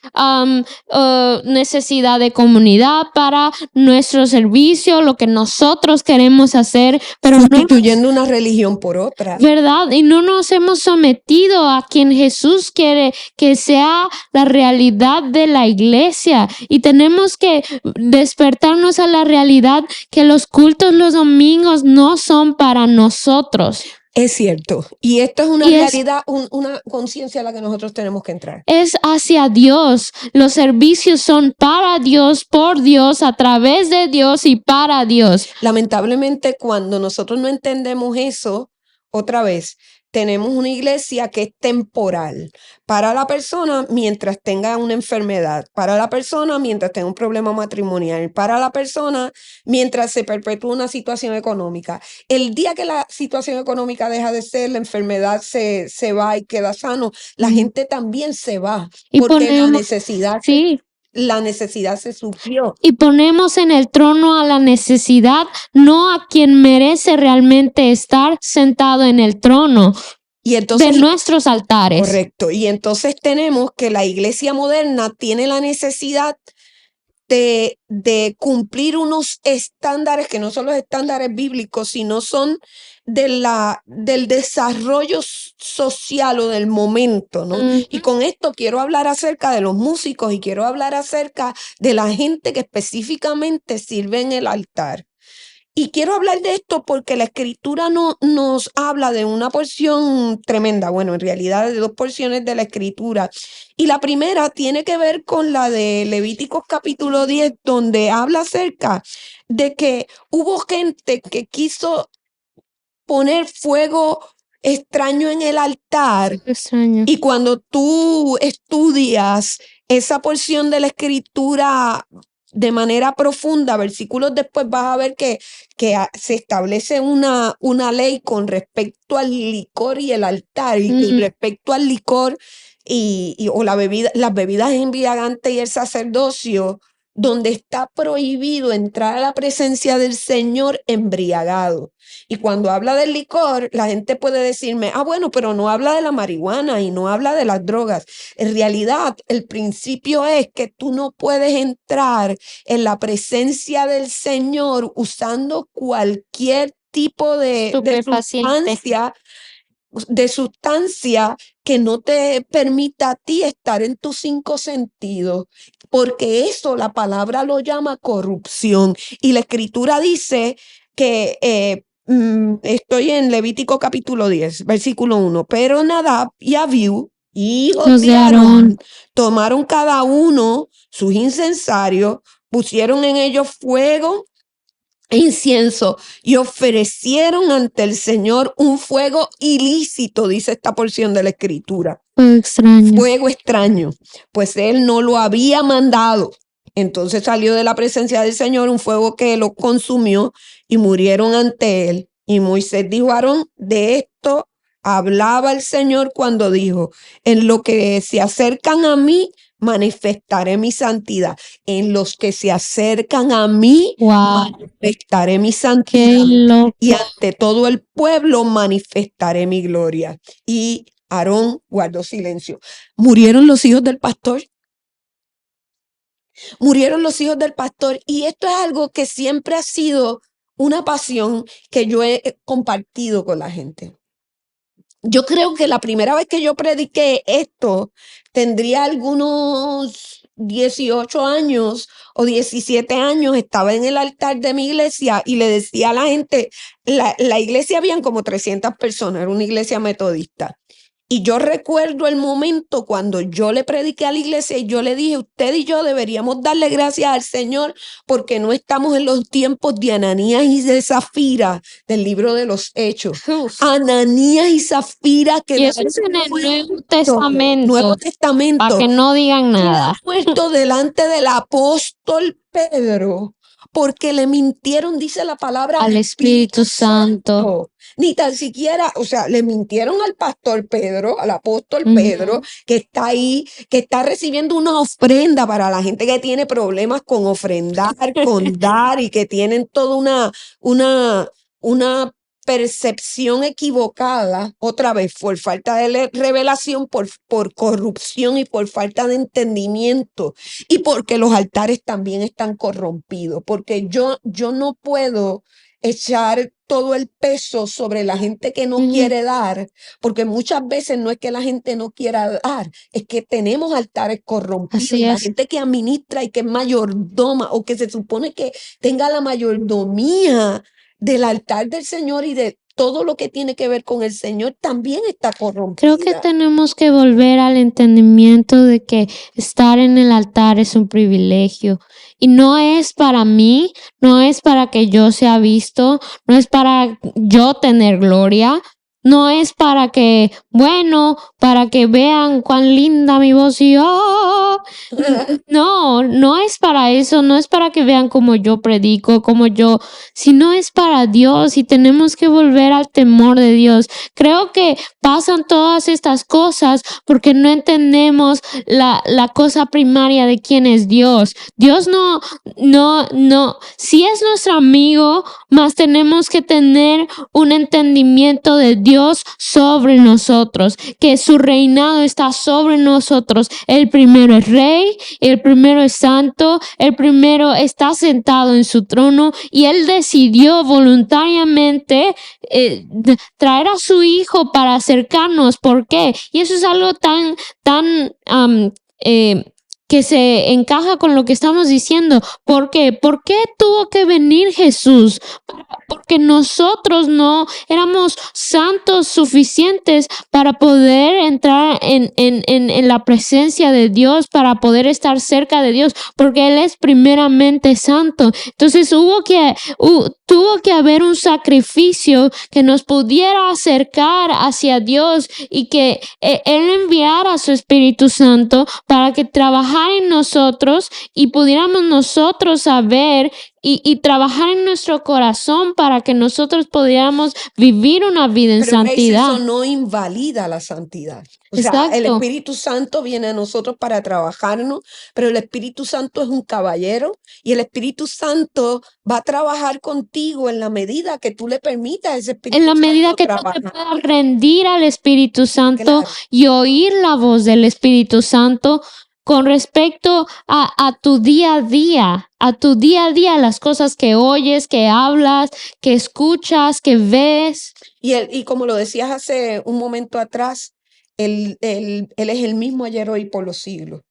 necesidad de comunidad, para nuestro servicio, lo que nosotros queremos hacer, pero no, Sustituyendo una religión por otra. ¿verdad? Y no nos hemos sometido a quien Jesús quiere que sea la realidad de la iglesia. Y tenemos que despertarnos a la realidad que los cultos los domingos no son para nosotros. Es cierto. Y esto es una Y es- realidad, una conciencia a la que nosotros tenemos que entrar. Es hacia Dios. Los servicios son para Dios, por Dios, a través de Dios y para Dios. Lamentablemente, cuando nosotros no entendemos eso, otra vez, tenemos una iglesia que es temporal para la persona mientras tenga una enfermedad, para la persona mientras tenga un problema matrimonial, para la persona mientras se perpetúa una situación económica. El día que la situación económica deja de ser, la enfermedad se va y queda sano, la gente también se va Y porque la ponemos, necesidad sí, la necesidad se suplió. Y ponemos en el trono a la necesidad, no a quien merece realmente estar sentado en el trono Y de entonces, nuestros altares. correcto, y entonces tenemos que la iglesia moderna tiene la necesidad de cumplir unos estándares que no son los estándares bíblicos, sino son del desarrollo social o del momento, ¿no? Y Ujú. con esto quiero hablar acerca de los músicos y quiero hablar acerca de la gente que específicamente sirve en el altar. Y quiero hablar de esto porque la escritura nos habla de una porción tremenda, bueno, en realidad de dos porciones de la escritura. Y la primera tiene que ver con la de Levíticos capítulo 10, donde habla acerca de que hubo gente que quiso poner fuego extraño en el altar. Extraño. Y cuando tú estudias esa porción de la escritura de manera profunda, versículos después vas a ver que se establece una ley con respecto al licor y el altar, y con respecto al licor o las bebidas embriagantes y el sacerdocio, donde está prohibido entrar a la presencia del Señor embriagado. Y cuando habla del licor, la gente puede decirme, bueno, pero no habla de la marihuana y no habla de las drogas. En realidad, el principio es que tú no puedes entrar en la presencia del Señor usando cualquier tipo de Estupefaciente. sustancia que no te permita a ti estar en tus cinco sentidos, porque eso la palabra lo llama corrupción. Y la escritura dice que estoy en Levítico capítulo 10, versículo 1, pero Nadab y Abiú, hijos Los de de Aarón, Aarón. tomaron cada uno sus incensarios, pusieron en ellos fuego e incienso y ofrecieron ante el Señor un fuego ilícito, dice esta porción de la escritura. Fuego extraño. Fuego extraño, pues él no lo había mandado. Entonces salió de la presencia del Señor un fuego que lo consumió y murieron ante él. Y Moisés dijo a Aarón, de esto hablaba el Señor cuando dijo, en lo que se acercan a mí, manifestaré mi santidad. En los que se acercan a mí, Wow, manifestaré mi qué santidad. loco. Y ante todo el pueblo manifestaré mi gloria. Y Aarón guardó silencio. Murieron los hijos del pastor. Murieron los hijos del pastor. Y esto es algo que siempre ha sido una pasión que yo he compartido con la gente. Yo creo que la primera vez que yo prediqué esto tendría algunos 18 años o 17 años. Estaba en el altar de mi iglesia y le decía a la gente, la iglesia habían como 300 personas, era una iglesia metodista. Y yo recuerdo el momento cuando yo le prediqué a la iglesia y yo le dije, usted y yo deberíamos darle gracias al Señor porque no estamos en los tiempos de Ananías y de Zafira del libro de los Hechos. Uf. Ananías y Zafira que Y eso es en el Nuevo Testamento, Nuevo Testamento, para que no digan nada. puesto delante del apóstol Pedro porque le mintieron, dice la palabra, Al Espíritu Santo. Ni tan siquiera, o sea, le mintieron al pastor Pedro, al apóstol Ujú. Pedro, que está ahí, que está recibiendo una ofrenda para la gente que tiene problemas con ofrendar, con dar y que tienen toda una percepción equivocada, otra vez, por falta de revelación, por corrupción y por falta de entendimiento. Y porque los altares también están corrompidos, porque yo no puedo echar todo el peso sobre la gente que no Ujú. quiere dar, porque muchas veces no es que la gente no quiera dar, es que tenemos altares corrompidos. Así La es. gente que administra y que es mayordoma o que se supone que tenga la mayordomía del altar del Señor y de todo lo que tiene que ver con el Señor también está corrompida. Creo que tenemos que volver al entendimiento de que estar en el altar es un privilegio y no es para mí, no es para que yo sea visto, no es para yo tener gloria, no es para que, bueno, para que vean cuán linda mi voz y no es para eso, no es para que vean como yo predico, sino es para Dios y tenemos que volver al temor de Dios. Creo que pasan todas estas cosas porque no entendemos la cosa primaria de quién es Dios. Dios no, sí es nuestro amigo, mas tenemos que tener un entendimiento de Dios sobre nosotros, que su reinado está sobre nosotros. El primero es rey, el primero es santo, el primero está sentado en su trono y él decidió voluntariamente traer a su hijo para acercarnos. ¿Por qué? Y eso es algo tan que se encaja con lo que estamos diciendo. ¿Por qué? ¿Por qué tuvo que venir Jesús? Porque nosotros no éramos santos suficientes para poder entrar en la presencia de Dios, para poder estar cerca de Dios, porque Él es primeramente santo. Entonces tuvo que haber un sacrificio que nos pudiera acercar hacia Dios y que Él enviara a su Espíritu Santo para que trabajara en nosotros y pudiéramos nosotros saber y trabajar en nuestro corazón para que nosotros pudiéramos vivir una vida en Pero Grace, santidad. eso no invalida la santidad. O sea, el Exacto. Espíritu Santo viene a nosotros para trabajarnos, pero el Espíritu Santo es un caballero y el Espíritu Santo va a trabajar contigo en la medida que tú le permitas a ese En Espíritu la medida Santo que tú te trabajar. puedas rendir al Espíritu Santo Claro. y oír la voz del Espíritu Santo con respecto a tu día a día, las cosas que oyes, que hablas, que escuchas, que ves. Y como lo decías hace un momento atrás, él es el mismo ayer, hoy, por los siglos.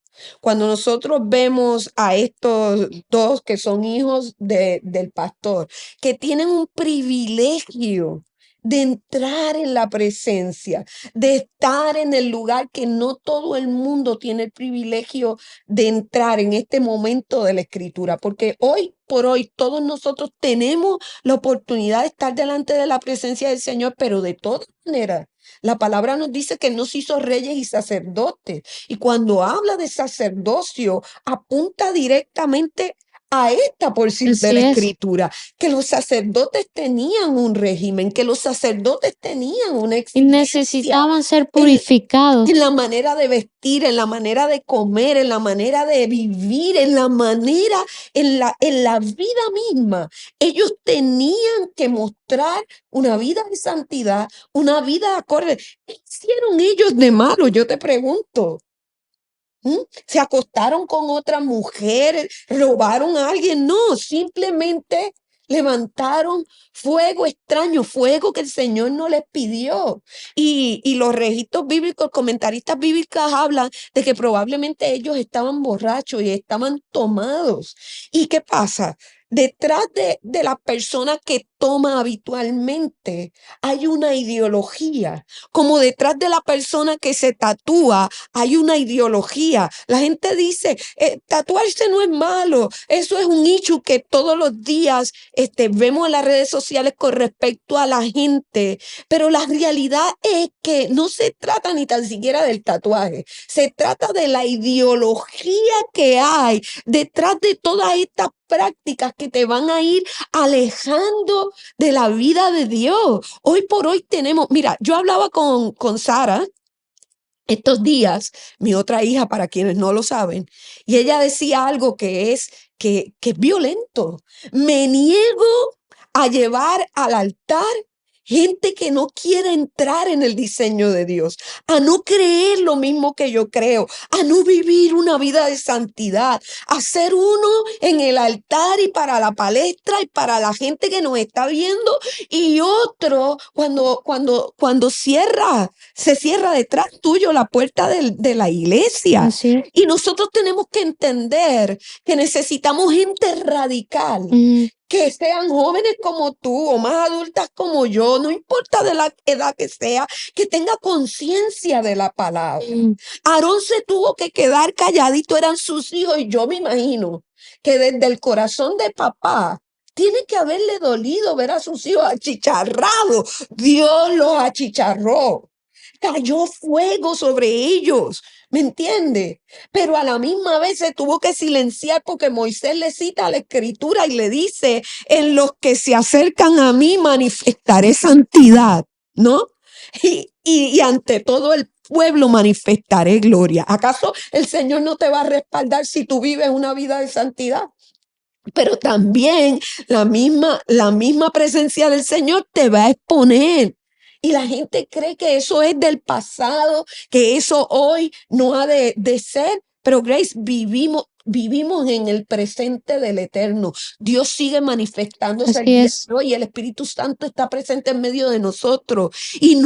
Cuando nosotros vemos a estos dos que son hijos del pastor, que tienen un privilegio de entrar en la presencia, de estar en el lugar que no todo el mundo tiene el privilegio de entrar en este momento de la escritura, porque hoy por hoy todos nosotros tenemos la oportunidad de estar delante de la presencia del Señor, pero de todas maneras, la palabra nos dice que nos hizo reyes y sacerdotes. Y cuando habla de sacerdocio, apunta directamente a esta porción de Así la es. escritura, que los sacerdotes tenían un régimen, que los sacerdotes tenían una Y exigencia necesitaban ser en, purificados. en la manera de vestir, en la manera de comer, en la manera de vivir, en la manera, en la vida misma. Ellos tenían que mostrar una vida de santidad, una vida acorde. ¿Qué hicieron ellos de malo? Yo te pregunto. ¿Se acostaron con otra mujer? ¿Robaron a alguien? No, simplemente levantaron fuego extraño, fuego que el Señor no les pidió. Y los registros bíblicos, comentaristas bíblicos hablan de que probablemente ellos estaban borrachos y estaban tomados. ¿Y qué pasa? Detrás de la persona que toma habitualmente hay una ideología, como detrás de la persona que se tatúa hay una ideología. La gente dice, tatuarse no es malo, eso es un issue que todos los días vemos en las redes sociales con respecto a la gente, pero la realidad es que no se trata ni tan siquiera del tatuaje, se trata de la ideología que hay detrás de todas estas prácticas que te van a ir alejando de la vida de Dios. Hoy por hoy tenemos, mira, yo hablaba con Sara estos días, mi otra hija, para quienes no lo saben, y ella decía algo que es violento. Me niego a llevar al altar gente que no quiere entrar en el diseño de Dios, a no creer lo mismo que yo creo, a no vivir una vida de santidad, a ser uno en el altar y para la palestra y para la gente que nos está viendo, y otro cuando se cierra detrás tuyo la puerta de la iglesia. Así es. Y nosotros tenemos que entender que necesitamos gente radical, que sean jóvenes como tú o más adultas como yo, no importa de la edad que sea, que tenga conciencia de la palabra. Aarón se tuvo que quedar calladito, eran sus hijos, y yo me imagino que desde el corazón de papá tiene que haberle dolido ver a sus hijos achicharrados. Dios los achicharró. Cayó fuego sobre ellos, ¿me entiende? Pero a la misma vez se tuvo que silenciar porque Moisés le cita la escritura y le dice, en los que se acercan a mí manifestaré santidad, ¿no? y ante todo el pueblo manifestaré gloria. ¿Acaso el Señor no te va a respaldar si tú vives una vida de santidad? Pero también la misma presencia del Señor te va a exponer. Y la gente cree que eso es del pasado, que eso hoy no ha de ser. Pero Grace, vivimos en el presente del Eterno. Dios sigue manifestándose el Así día es, de hoy. El Espíritu Santo está presente en medio de nosotros. Y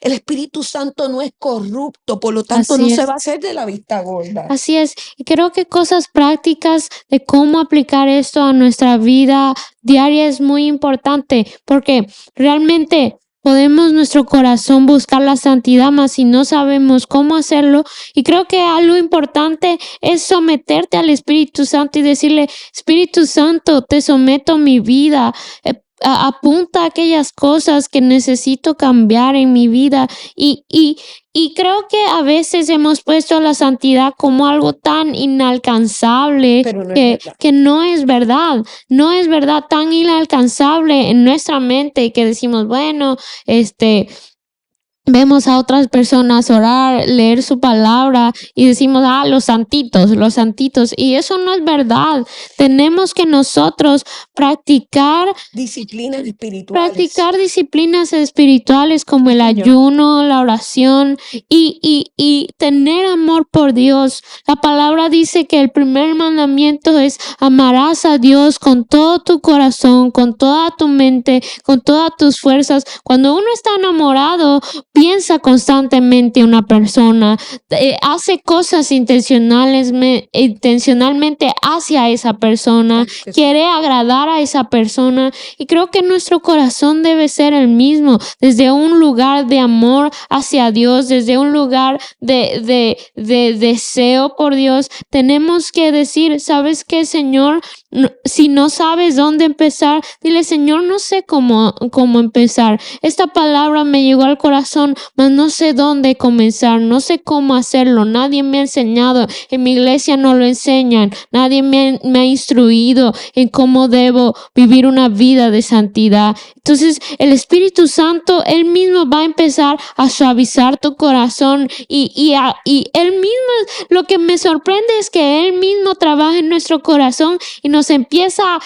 el Espíritu Santo no es corrupto, por lo tanto no así se es. va a hacer de la vista gorda. Así es, y creo que cosas prácticas de cómo aplicar esto a nuestra vida diaria es muy importante, porque realmente podemos nuestro corazón buscar la santidad, mas si no sabemos cómo hacerlo, y creo que algo importante es someterte al Espíritu Santo y decirle, Espíritu Santo, te someto mi vida. Apunta aquellas cosas que necesito cambiar en mi vida y creo que a veces hemos puesto la santidad como algo tan inalcanzable Pero no es verdad. que no es verdad tan inalcanzable en nuestra mente que decimos, bueno, vemos a otras personas orar, leer su palabra y decimos, los santitos. Y eso no es verdad. Tenemos que nosotros Disciplinas espirituales. practicar disciplinas espirituales como Sí, el señor. ayuno, la oración y tener amor por Dios. La palabra dice que el primer mandamiento es amarás a Dios con todo tu corazón, con toda tu mente, con todas tus fuerzas. Cuando uno está enamorado, piensa constantemente en una persona, hace cosas intencionalmente hacia esa persona, Claro que sí. quiere agradar a esa persona y creo que nuestro corazón debe ser el mismo, desde un lugar de amor hacia Dios, desde un lugar de deseo por Dios. Tenemos que decir, ¿sabes qué, Señor? Si no sabes dónde empezar, dile, Señor, no sé cómo empezar. Esta palabra me llegó al corazón, mas no sé dónde comenzar, no sé cómo hacerlo. Nadie me ha enseñado, en mi iglesia no lo enseñan, nadie me ha instruido en cómo debo vivir una vida de santidad. Entonces, el Espíritu Santo, Él mismo va a empezar a suavizar tu corazón y Él mismo, lo que me sorprende es que Él mismo trabaja en nuestro corazón y nos empieza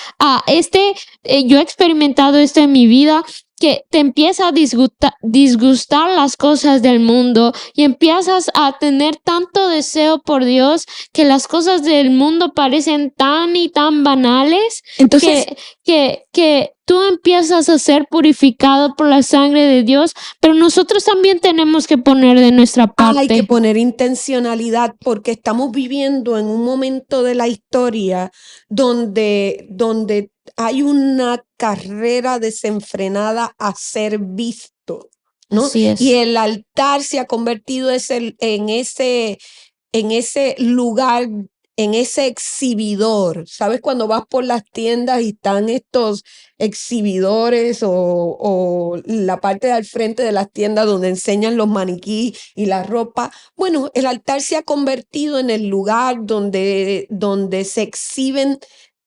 yo he experimentado esto en mi vida, que te empieza a disgustar las cosas del mundo y empiezas a tener tanto deseo por Dios que las cosas del mundo parecen tan y tan banales Entonces, que tú empiezas a ser purificado por la sangre de Dios, pero nosotros también tenemos que poner de nuestra hay que parte. poner intencionalidad porque estamos viviendo en un momento de la historia donde hay una carrera desenfrenada a ser visto, ¿no? Así Y es. el altar se ha convertido en ese lugar, en ese exhibidor. ¿Sabes? Cuando vas por las tiendas y están estos exhibidores o la parte de al frente de las tiendas donde enseñan los maniquí y la ropa. Bueno, el altar se ha convertido en el lugar donde se exhiben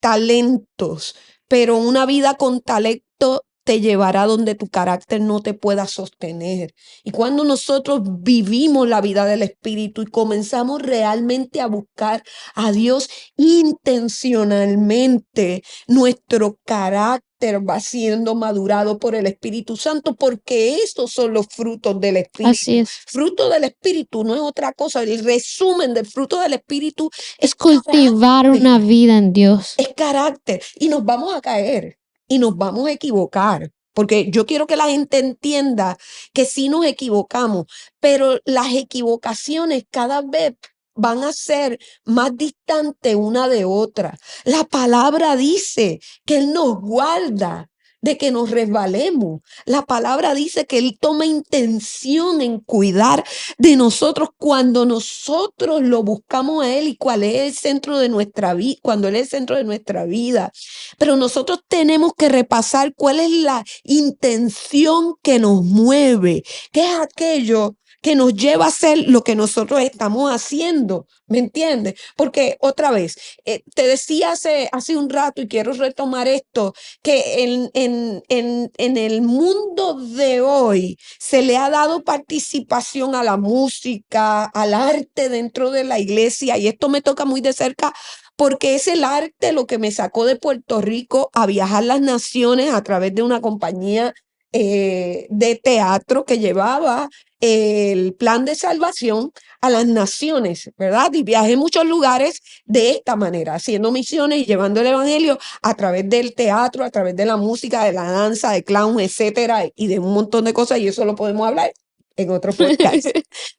talentos, pero una vida con talento te llevará donde tu carácter no te pueda sostener. Y cuando nosotros vivimos la vida del Espíritu y comenzamos realmente a buscar a Dios intencionalmente, nuestro carácter va siendo madurado por el Espíritu Santo, porque esos son los frutos del Así Espíritu. es. Fruto del Espíritu no es otra cosa. El resumen del fruto del Espíritu Es es cultivar una carácter. vida en Dios. Es carácter. Y nos vamos a caer y nos vamos a equivocar. Porque yo quiero que la gente entienda que sí nos equivocamos, pero las equivocaciones cada vez van a ser más distantes una de otra. La palabra dice que Él nos guarda de que nos resbalemos. La palabra dice que Él toma intención en cuidar de nosotros cuando nosotros lo buscamos a Él y cuál es el centro de nuestra vida, cuando Él es el centro de nuestra vida. Pero nosotros tenemos que repasar cuál es la intención que nos mueve, qué es aquello que nos lleva a hacer lo que nosotros estamos haciendo, ¿me entiendes? Porque otra vez, te decía hace un rato y quiero retomar esto, que en el mundo de hoy se le ha dado participación a la música, al arte dentro de la iglesia, y esto me toca muy de cerca porque es el arte lo que me sacó de Puerto Rico a viajar las naciones a través de una compañía de teatro que llevaba el plan de salvación a las naciones, ¿verdad? Y viajé en muchos lugares de esta manera, haciendo misiones y llevando el evangelio a través del teatro, a través de la música, de la danza, de clown, etcétera, y de un montón de cosas, y eso lo podemos hablar en otro podcast.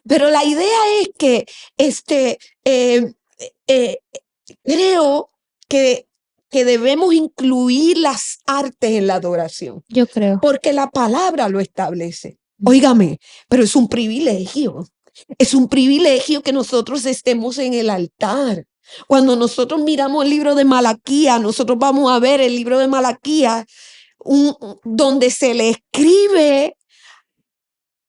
Pero la idea es que eh, eh, creo que debemos incluir las artes en la adoración, Yo creo. porque la palabra lo establece. Óigame, pero es un privilegio. Es un privilegio que nosotros estemos en el altar. Cuando nosotros miramos el libro de Malaquías, nosotros vamos a ver el libro de Malaquías, donde se le escribe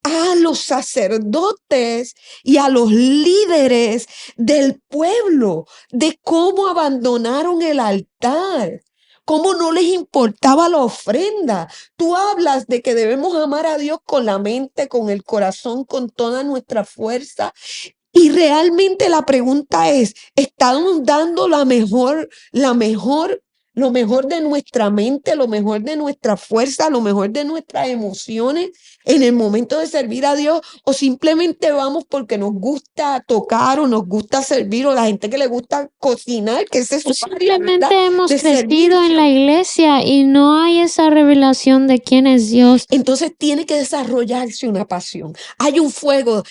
a los sacerdotes y a los líderes del pueblo de cómo abandonaron el altar, cómo no les importaba la ofrenda. Tú hablas de que debemos amar a Dios con la mente, con el corazón, con toda nuestra fuerza. Y realmente la pregunta es, ¿estamos dando lo mejor de nuestra mente, lo mejor de nuestra fuerza, lo mejor de nuestras emociones en el momento de servir a Dios? ¿O simplemente vamos porque nos gusta tocar o nos gusta servir, o la gente que le gusta cocinar, que ese es O su área, ¿verdad? simplemente hemos De crecido en servicio. la iglesia y no hay esa revelación de quién es Dios. Entonces tiene que desarrollarse una pasión. Hay un fuego.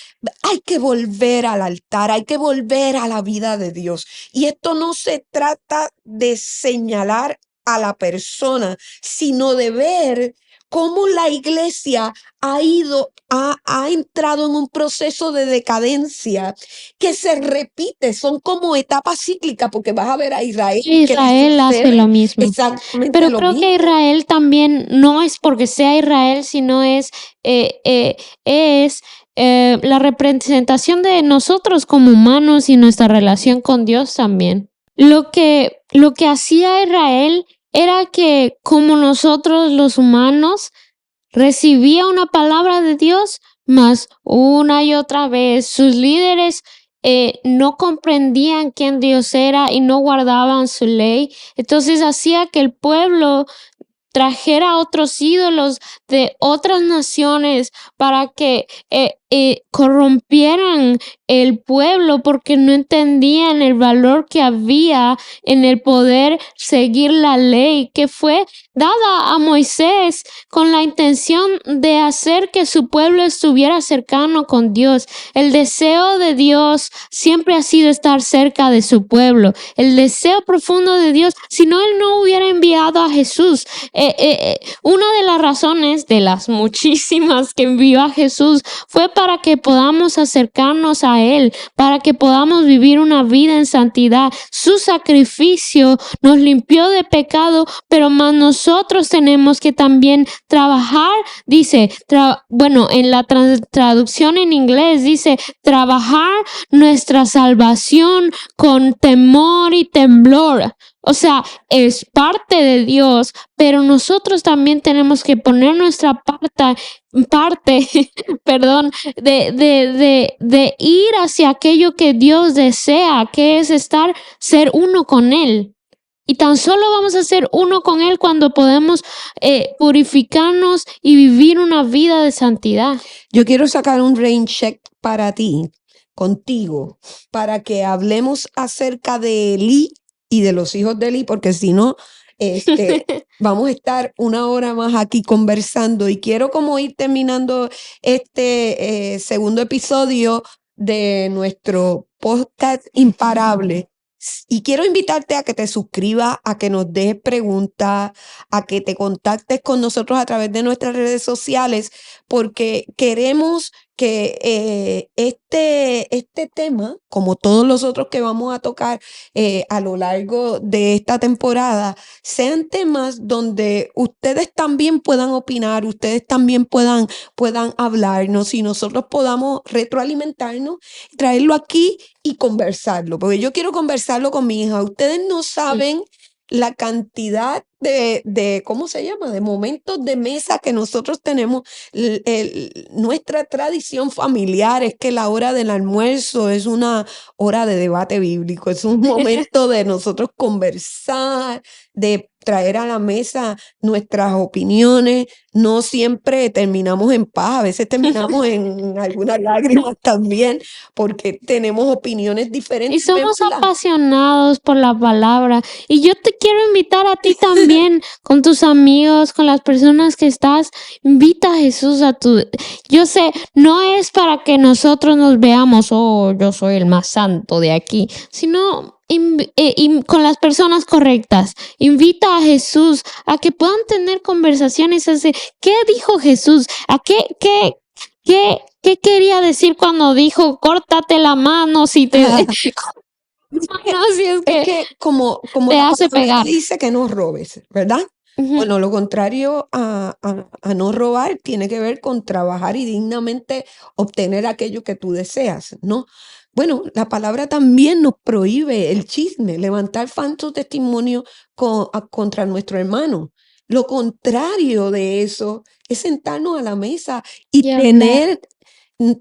Hay que volver al altar, hay que volver a la vida de Dios. Y esto no se trata de señalar a la persona, sino de ver cómo la iglesia ha entrado en un proceso de decadencia que se repite. Son como etapas cíclicas, porque vas a ver a Israel que le Israel hace sucede lo mismo. exactamente Pero lo creo que mismo. Israel también no es porque sea Israel, sino es la representación de nosotros como humanos y nuestra relación con Dios también. Lo que hacía Israel era que, como nosotros los humanos, recibía una palabra de Dios, mas una y otra vez sus líderes no comprendían quién Dios era y no guardaban su ley. Entonces hacía que el pueblo trajera otros ídolos de otras naciones para que corrompieran el pueblo, porque no entendían el valor que había en el poder seguir la ley que fue dada a Moisés con la intención de hacer que su pueblo estuviera cercano con Dios. El deseo de Dios siempre ha sido estar cerca de su pueblo. El deseo profundo de Dios, si no, Él no hubiera enviado a Jesús. Una de las razones, de las muchísimas que envió a Jesús, fue para que podamos acercarnos a Él, para que podamos vivir una vida en santidad. Su sacrificio nos limpió de pecado, pero más nosotros tenemos que también trabajar, dice, en la traducción en inglés dice, trabajar nuestra salvación con temor y temblor. O sea, es parte de Dios, pero nosotros también tenemos que poner nuestra parte, perdón, de ir hacia aquello que Dios desea, que es ser uno con Él. Y tan solo vamos a ser uno con Él cuando podemos purificarnos y vivir una vida de santidad. Yo quiero sacar un rain check para ti, contigo, para que hablemos acerca de Eli y de los hijos de Eli, porque si no, vamos a estar una hora más aquí conversando, y quiero como ir terminando este segundo episodio de nuestro podcast Imparable. Y quiero invitarte a que te suscribas, a que nos dejes preguntas, a que te contactes con nosotros a través de nuestras redes sociales, porque queremos este tema, como todos los otros que vamos a tocar a lo largo de esta temporada, sean temas donde ustedes también puedan opinar, ustedes también puedan hablarnos y nosotros podamos retroalimentarnos, traerlo aquí y conversarlo, porque yo quiero conversarlo con mi hija. Ustedes no saben la cantidad ¿cómo se llama? De momentos de mesa que nosotros tenemos. Nuestra tradición familiar es que la hora del almuerzo es una hora de debate bíblico, es un momento de nosotros conversar, de traer a la mesa nuestras opiniones. No siempre terminamos en paz, a veces terminamos en algunas lágrimas también, porque tenemos opiniones Y diferentes. somos Vemos apasionados por la palabra. Y yo te quiero invitar a ti también, con tus amigos, con las personas que estás. Invita a Jesús a tu... Yo sé, no es para que nosotros nos veamos, oh, yo soy el más santo de aquí, sino con las personas correctas. Invita a Jesús a que puedan tener conversaciones. ¿Qué dijo Jesús? ¿Qué quería decir cuando dijo, córtate la mano si te... No, si es Es que que como te la hace palabra pegar. dice que no robes, ¿verdad? Ujú. Bueno, lo contrario a no robar tiene que ver con trabajar y dignamente obtener aquello que tú deseas, ¿no? Bueno, la palabra también nos prohíbe el chisme, levantar falsos testimonios contra nuestro hermano. Lo contrario de eso es sentarnos a la mesa y Y hablar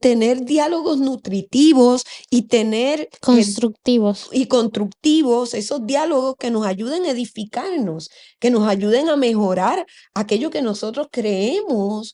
tener diálogos nutritivos y tener constructivos. y constructivos, esos diálogos que nos ayuden a edificarnos, que nos ayuden a mejorar aquello que nosotros creemos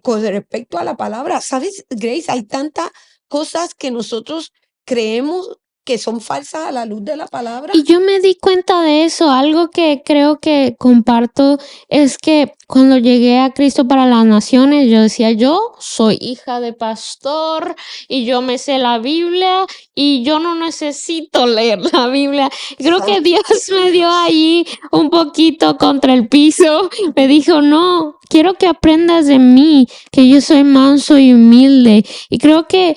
con respecto a la palabra. ¿Sabes, Grace? Hay tantas cosas que nosotros creemos que son falsas a la luz de la palabra. Y yo me di cuenta de eso. Algo que creo que comparto es que cuando llegué a Cristo para las Naciones, yo decía, yo soy hija de pastor y yo me sé la Biblia y yo no necesito leer la Biblia. Creo que Dios me dio allí un poquito contra el piso. Me dijo, no, quiero que aprendas de mí, que yo soy manso y humilde. Y creo que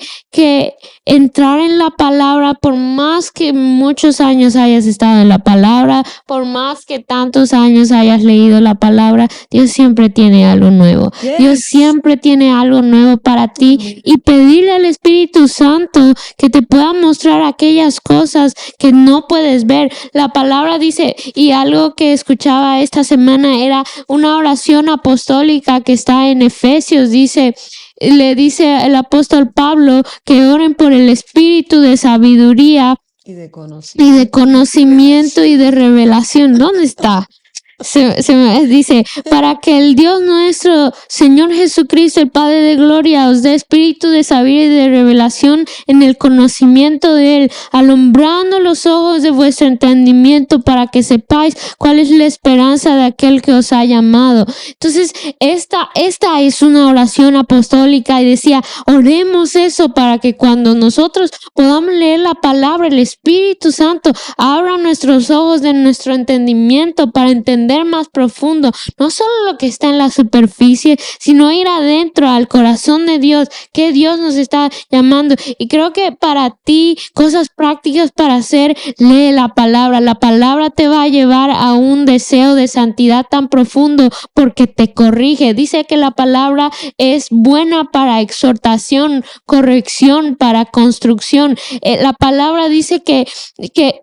entrar en la palabra, por más que muchos años hayas estado en la palabra, por más que tantos años hayas leído la palabra, Dios siempre tiene algo nuevo. Dios siempre tiene algo nuevo para ti, y pedirle al Espíritu Santo que te pueda mostrar aquellas cosas que no puedes ver. La palabra dice, y algo que escuchaba esta semana era una oración apostólica que está en Efesios, le dice el apóstol Pablo que oren por el espíritu de sabiduría Y de conocimiento y de revelación. ¿Dónde está? Dice, para que el Dios nuestro, Señor Jesucristo, el Padre de gloria, os dé espíritu de sabiduría y de revelación en el conocimiento de Él, alumbrando los ojos de vuestro entendimiento para que sepáis cuál es la esperanza de aquel que os ha llamado. Entonces, esta es una oración apostólica, y decía, oremos eso para que cuando nosotros podamos leer la palabra, el Espíritu Santo abra nuestros ojos de nuestro entendimiento para entender más profundo, no solo lo que está en la superficie, sino ir adentro al corazón de Dios, que Dios nos está llamando. Y creo que para ti, cosas prácticas para hacer, lee la palabra. La palabra te va a llevar a un deseo de santidad tan profundo porque te corrige. Dice que la palabra es buena para exhortación, corrección, para construcción. La palabra dice que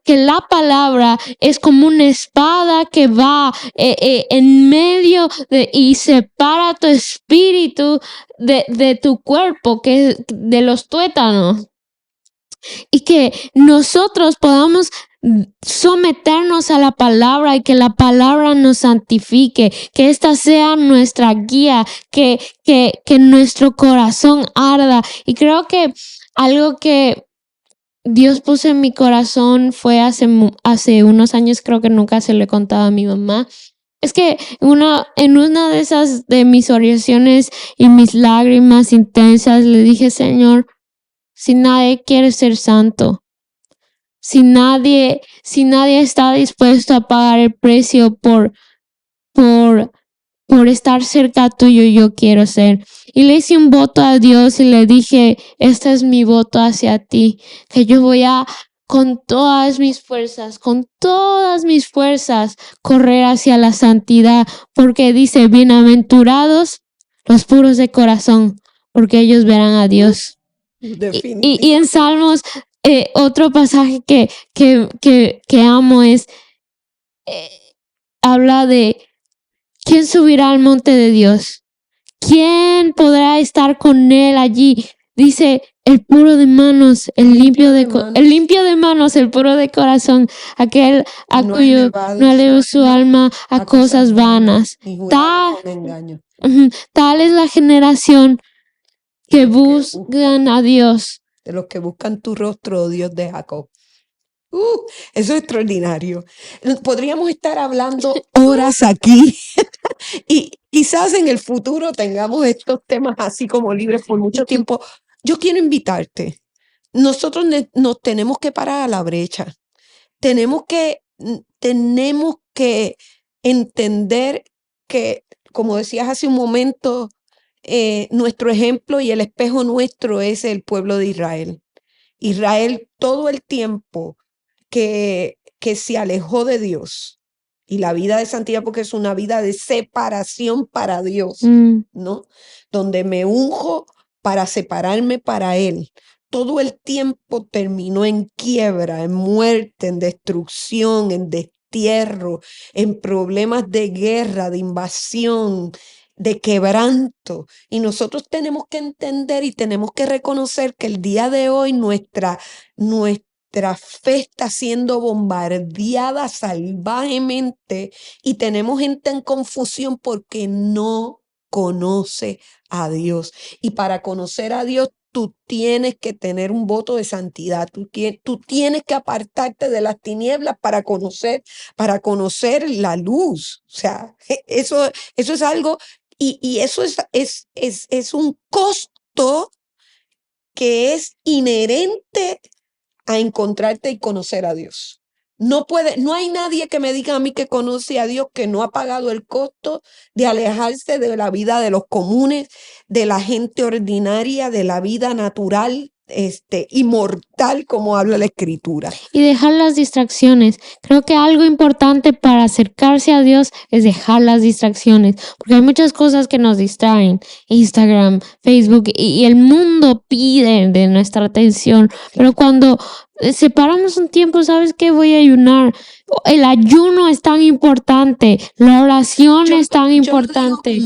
la palabra es como una espada que va en medio y separa tu espíritu de tu cuerpo, que es de los tuétanos. Y que nosotros podamos someternos a la palabra y que la palabra nos santifique, que esta sea nuestra guía, que nuestro corazón arda. Y creo que algo que Dios puso en mi corazón fue hace unos años, creo que nunca se lo he contado a mi mamá. Es que en una de esas de mis oraciones y mis lágrimas intensas le dije, Señor, si nadie quiere ser santo, si nadie está dispuesto a pagar el precio por por estar cerca tuyo yo quiero ser. Y le hice un voto a Dios y le dije, este es mi voto hacia ti, que yo voy a con todas mis fuerzas, correr hacia la santidad, porque dice, bienaventurados los puros de corazón, porque ellos verán a Dios. Y en Salmos, otro pasaje que amo es, habla de, ¿quién subirá al monte de Dios? ¿Quién podrá estar con él allí? Dice, el puro de manos, el limpio de manos, el puro de corazón, aquel a cuyo no eleva su alma a cosas vanas. Tal es la generación que buscan a Dios. De los que buscan tu rostro, oh Dios de Jacob. Eso es extraordinario. Podríamos estar hablando horas aquí y quizás en el futuro tengamos estos temas así como libres por mucho tiempo. Yo quiero invitarte. Nosotros nos tenemos que parar a la brecha. Tenemos que entender que, como decías hace un momento, nuestro ejemplo y el espejo nuestro es el pueblo de Israel. Israel todo el tiempo que se alejó de Dios, y la vida de santidad, porque es una vida de separación para Dios, ¿no? Donde me unjo para separarme para Él. Todo el tiempo terminó en quiebra, en muerte, en destrucción, en destierro, en problemas de guerra, de invasión, de quebranto. Y nosotros tenemos que entender y tenemos que reconocer que el día de hoy nuestra fe está siendo bombardeada salvajemente y tenemos gente en confusión porque no conoce a Dios. Y para conocer a Dios, tú tienes que tener un voto de santidad. Tú tienes que apartarte de las tinieblas para conocer la luz. O sea, eso es algo, y eso es un costo que es inherente a encontrarte y conocer a Dios. No hay nadie que me diga a mí que conoce a Dios que no ha pagado el costo de alejarse de la vida de los comunes, de la gente ordinaria, de la vida natural, inmortal, como habla la Escritura. Y dejar las distracciones. Creo que algo importante para acercarse a Dios es dejar las distracciones, porque hay muchas cosas que nos distraen. Instagram, Facebook y el mundo pide de nuestra atención, pero cuando separamos un tiempo, ¿sabes qué? Voy a ayunar. El ayuno es tan importante, la oración es tan importante.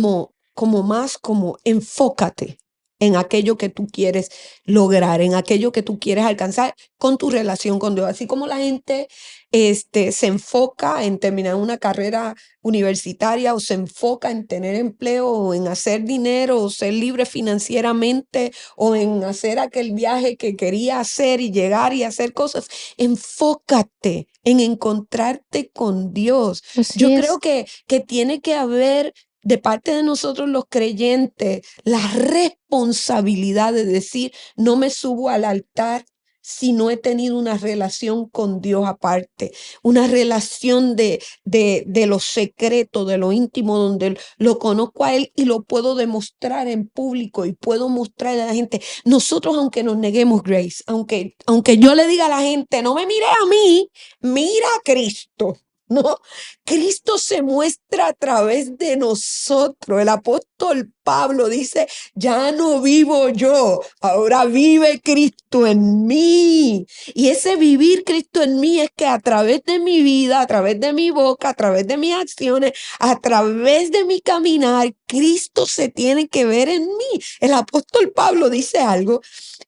Como enfócate en aquello que tú quieres lograr, en aquello que tú quieres alcanzar con tu relación con Dios. Así como la gente se enfoca en terminar una carrera universitaria, o se enfoca en tener empleo, o en hacer dinero, o ser libre financieramente, o en hacer aquel viaje que quería hacer y llegar y hacer cosas. Enfócate en encontrarte con Dios. Yo creo que tiene que haber de parte de nosotros los creyentes la responsabilidad de decir, no me subo al altar si no he tenido una relación con Dios aparte, una relación de lo secreto, de lo íntimo, donde lo conozco a Él y lo puedo demostrar en público y puedo mostrarle a la gente. Nosotros, aunque nos neguemos, Grace, aunque yo le diga a la gente, no me mire a mí, mira a Cristo. No, Cristo se muestra a través de nosotros. El apóstol Pablo dice, ya no vivo yo, ahora vive Cristo en mí. Y ese vivir Cristo en mí es que a través de mi vida, a través de mi boca, a través de mis acciones, a través de mi caminar, Cristo se tiene que ver en mí. El apóstol Pablo dice algo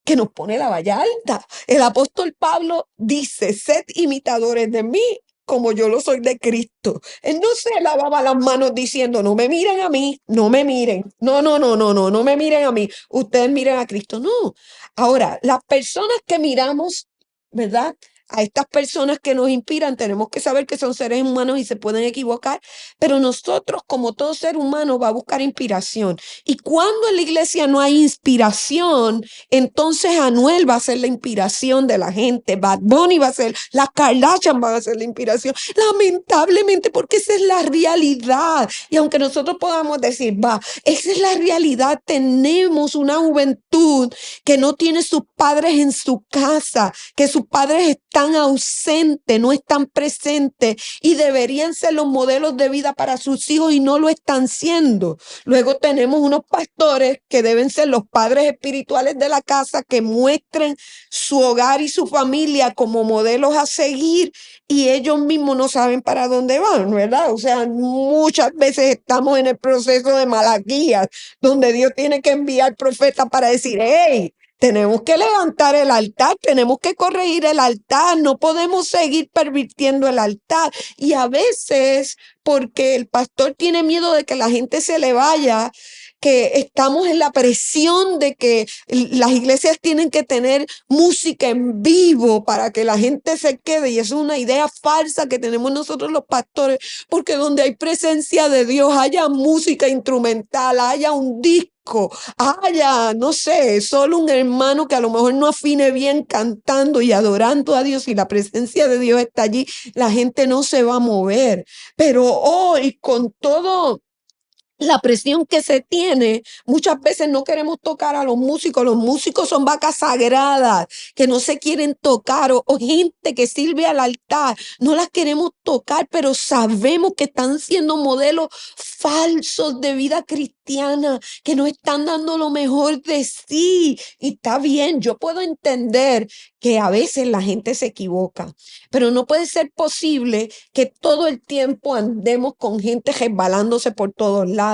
que nos pone la valla alta. El apóstol Pablo dice, sed imitadores de mí, como yo lo soy de Cristo. Él no se lavaba las manos diciendo, no me miren a mí, no me miren. No me miren a mí. Ustedes miren a Cristo. No. Ahora, las personas que miramos, ¿verdad? a estas personas que nos inspiran, tenemos que saber que son seres humanos y se pueden equivocar, pero nosotros, como todo ser humano, va a buscar inspiración. Y cuando en la iglesia no hay inspiración, entonces Anuel va a ser la inspiración de la gente, Bad Bunny va a ser, las Kardashian van a ser la inspiración, lamentablemente, porque esa es la realidad. Y aunque nosotros podamos decir, va, esa es la realidad, tenemos una juventud que no tiene sus padres en su casa, que sus padres están ausentes, no están presentes y deberían ser los modelos de vida para sus hijos y no lo están siendo. Luego tenemos unos pastores que deben ser los padres espirituales de la casa, que muestren su hogar y su familia como modelos a seguir, y ellos mismos no saben para dónde van, ¿verdad? O sea, muchas veces estamos en el proceso de Malaquías, donde Dios tiene que enviar profetas para decir, hey, tenemos que levantar el altar, tenemos que corregir el altar, no podemos seguir pervirtiendo el altar. Y a veces, porque el pastor tiene miedo de que la gente se le vaya, que estamos en la presión de que las iglesias tienen que tener música en vivo para que la gente se quede. Y eso es una idea falsa que tenemos nosotros los pastores, porque donde hay presencia de Dios, haya música instrumental, haya un disco, haya, no sé, solo un hermano que a lo mejor no afine bien cantando y adorando a Dios, y la presencia de Dios está allí, la gente no se va a mover. Pero hoy, con todo la presión que se tiene, muchas veces no queremos tocar a los músicos. Los músicos son vacas sagradas que no se quieren tocar, o gente que sirve al altar, no las queremos tocar, pero sabemos que están siendo modelos falsos de vida cristiana, que no están dando lo mejor de sí. Y está bien, yo puedo entender que a veces la gente se equivoca, pero no puede ser posible que todo el tiempo andemos con gente resbalándose por todos lados.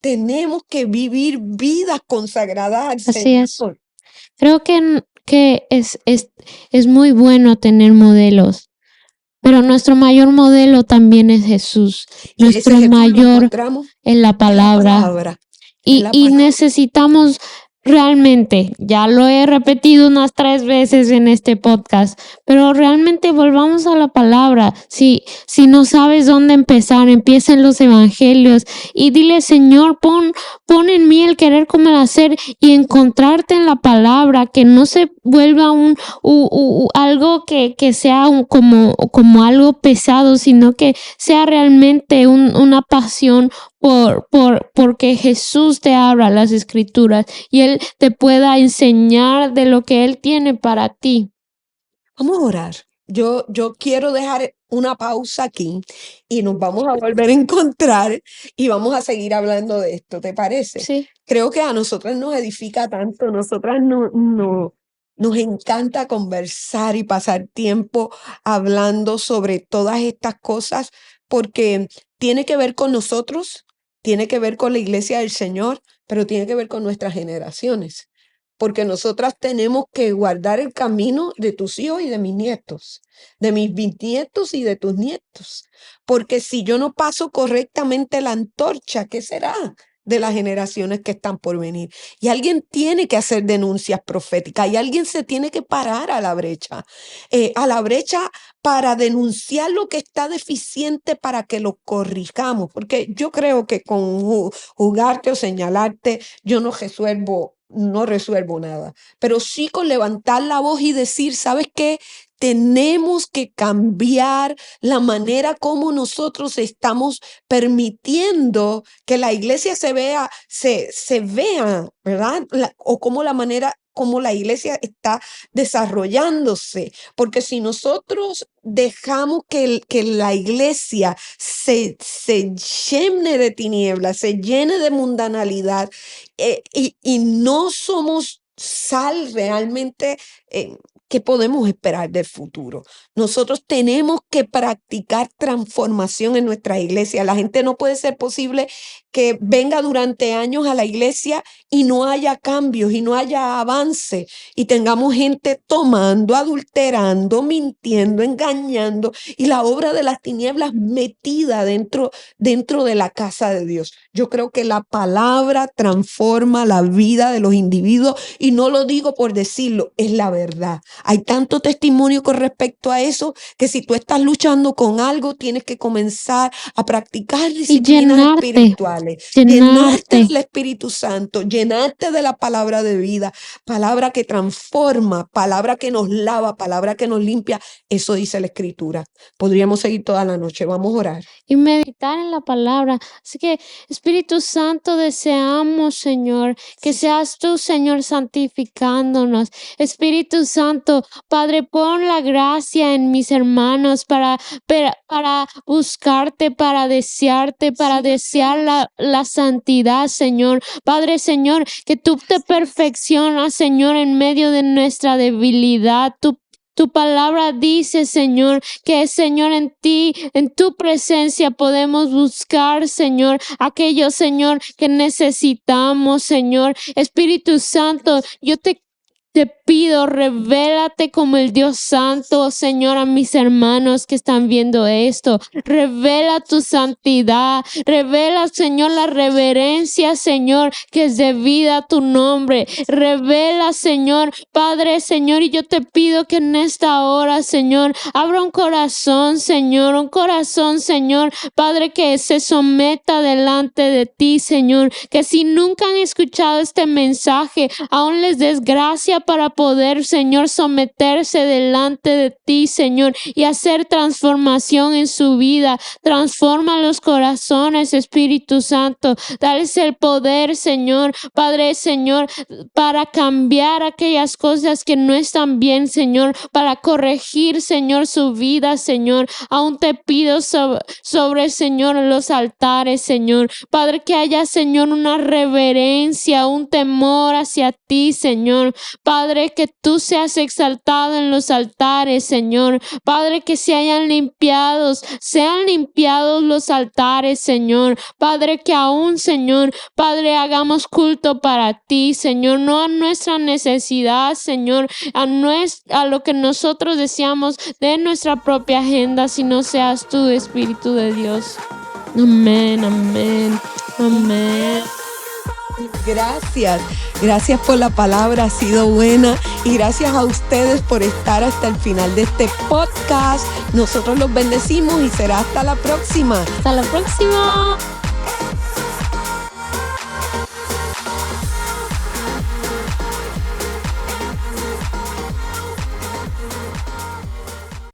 Tenemos que vivir vidas consagradas al Así es. Señor. Creo que es muy bueno tener modelos, pero nuestro mayor modelo también es Jesús. Y ese Nuestro Jesús lo mayor encontramos en la en la palabra. palabra. En Y, la y palabra. necesitamos realmente, ya lo he repetido unas 3 veces en este podcast, pero realmente volvamos a la palabra. Si no sabes dónde empezar, empieza en los evangelios y dile, Señor, pon en mí el querer como el hacer, y encontrarte en la palabra, que no se vuelva algo que sea como algo pesado, sino que sea realmente una pasión porque Jesús te abra las escrituras y Él te pueda enseñar de lo que Él tiene para ti. Vamos a orar. Yo quiero dejar una pausa aquí y nos vamos a volver a encontrar y vamos a seguir hablando de esto, ¿te parece? Sí. Creo que a nosotras nos edifica tanto, nosotras nos encanta conversar y pasar tiempo hablando sobre todas estas cosas, porque tiene que ver con nosotros, tiene que ver con la iglesia del Señor, pero tiene que ver con nuestras generaciones, porque nosotras tenemos que guardar el camino de tus hijos y de mis nietos, de mis bisnietos y de tus nietos, porque si yo no paso correctamente la antorcha, ¿qué será de las generaciones que están por venir? Y alguien tiene que hacer denuncias proféticas, y alguien se tiene que parar a la brecha para denunciar lo que está deficiente, para que lo corrijamos, porque yo creo que con juzgarte o señalarte, yo no resuelvo nada, pero sí con levantar la voz y decir, ¿sabes qué? Tenemos que cambiar la manera como nosotros estamos permitiendo que la iglesia se vea, ¿verdad? O como la manera como la iglesia está desarrollándose, porque si nosotros dejamos que la iglesia se llene de tinieblas, se llene de mundanalidad, y no somos sal realmente, ¿qué podemos esperar del futuro? Nosotros tenemos que practicar transformación en nuestra iglesia. La gente no puede ser posible que venga durante años a la iglesia y no haya cambios y no haya avance, y tengamos gente tomando, adulterando, mintiendo, engañando, y la obra de las tinieblas metida dentro de la casa de Dios. Yo creo que la palabra transforma la vida de los individuos, y no lo digo por decirlo, es la verdad. Hay tanto testimonio con respecto a eso que si tú estás luchando con algo, tienes que comenzar a practicar Y disciplinas espirituales, llenarte llenarte. del Espíritu Santo, llenarte de la palabra de vida, palabra que transforma, palabra que nos lava, palabra que nos limpia. Eso dice la Escritura. Podríamos seguir toda la noche. Vamos a orar. Y meditar en la palabra. Así que, Espíritu Santo, deseamos, Señor, que seas tú, Señor, santificándonos. Espíritu Santo, Padre, pon la gracia en mis hermanos para buscarte, para desearte, para desear la santidad, Señor. Padre, Señor, que tú te perfeccionas, Señor, en medio de nuestra debilidad. Tu palabra dice, Señor, que, Señor, en ti, en tu presencia podemos buscar, Señor, aquello, Señor, que necesitamos, Señor. Espíritu Santo, yo te pido, revélate como el Dios Santo, Señor, a mis hermanos que están viendo esto. Revela tu santidad. Revela, Señor, la reverencia, Señor, que es debida a tu nombre. Revela, Señor, Padre, Señor, y yo te pido que en esta hora, Señor, abra un corazón, Señor, Padre, que se someta delante de ti, Señor, que si nunca han escuchado este mensaje, aún les des gracia para poder, Señor, someterse delante de ti, Señor, y hacer transformación en su vida. Transforma los corazones, Espíritu Santo. Dales el poder, Señor, Padre, Señor, para cambiar aquellas cosas que no están bien, Señor, para corregir, Señor, su vida, Señor. Aún te pido sobre, Señor, los altares, Señor. Padre, que haya, Señor, una reverencia, un temor hacia ti, Señor. Padre, que tú seas exaltado en los altares, Señor. Padre, que sean limpiados los altares, Señor. Padre, que aún, Señor, Padre, hagamos culto para ti, Señor, no a nuestra necesidad, Señor, a lo que nosotros deseamos de nuestra propia agenda, sino seas tú, Espíritu de Dios. Amén, amén, amén. Gracias por la palabra, ha sido buena, y gracias a ustedes por estar hasta el final de este podcast. Nosotros los bendecimos y será hasta la próxima. Hasta la próxima.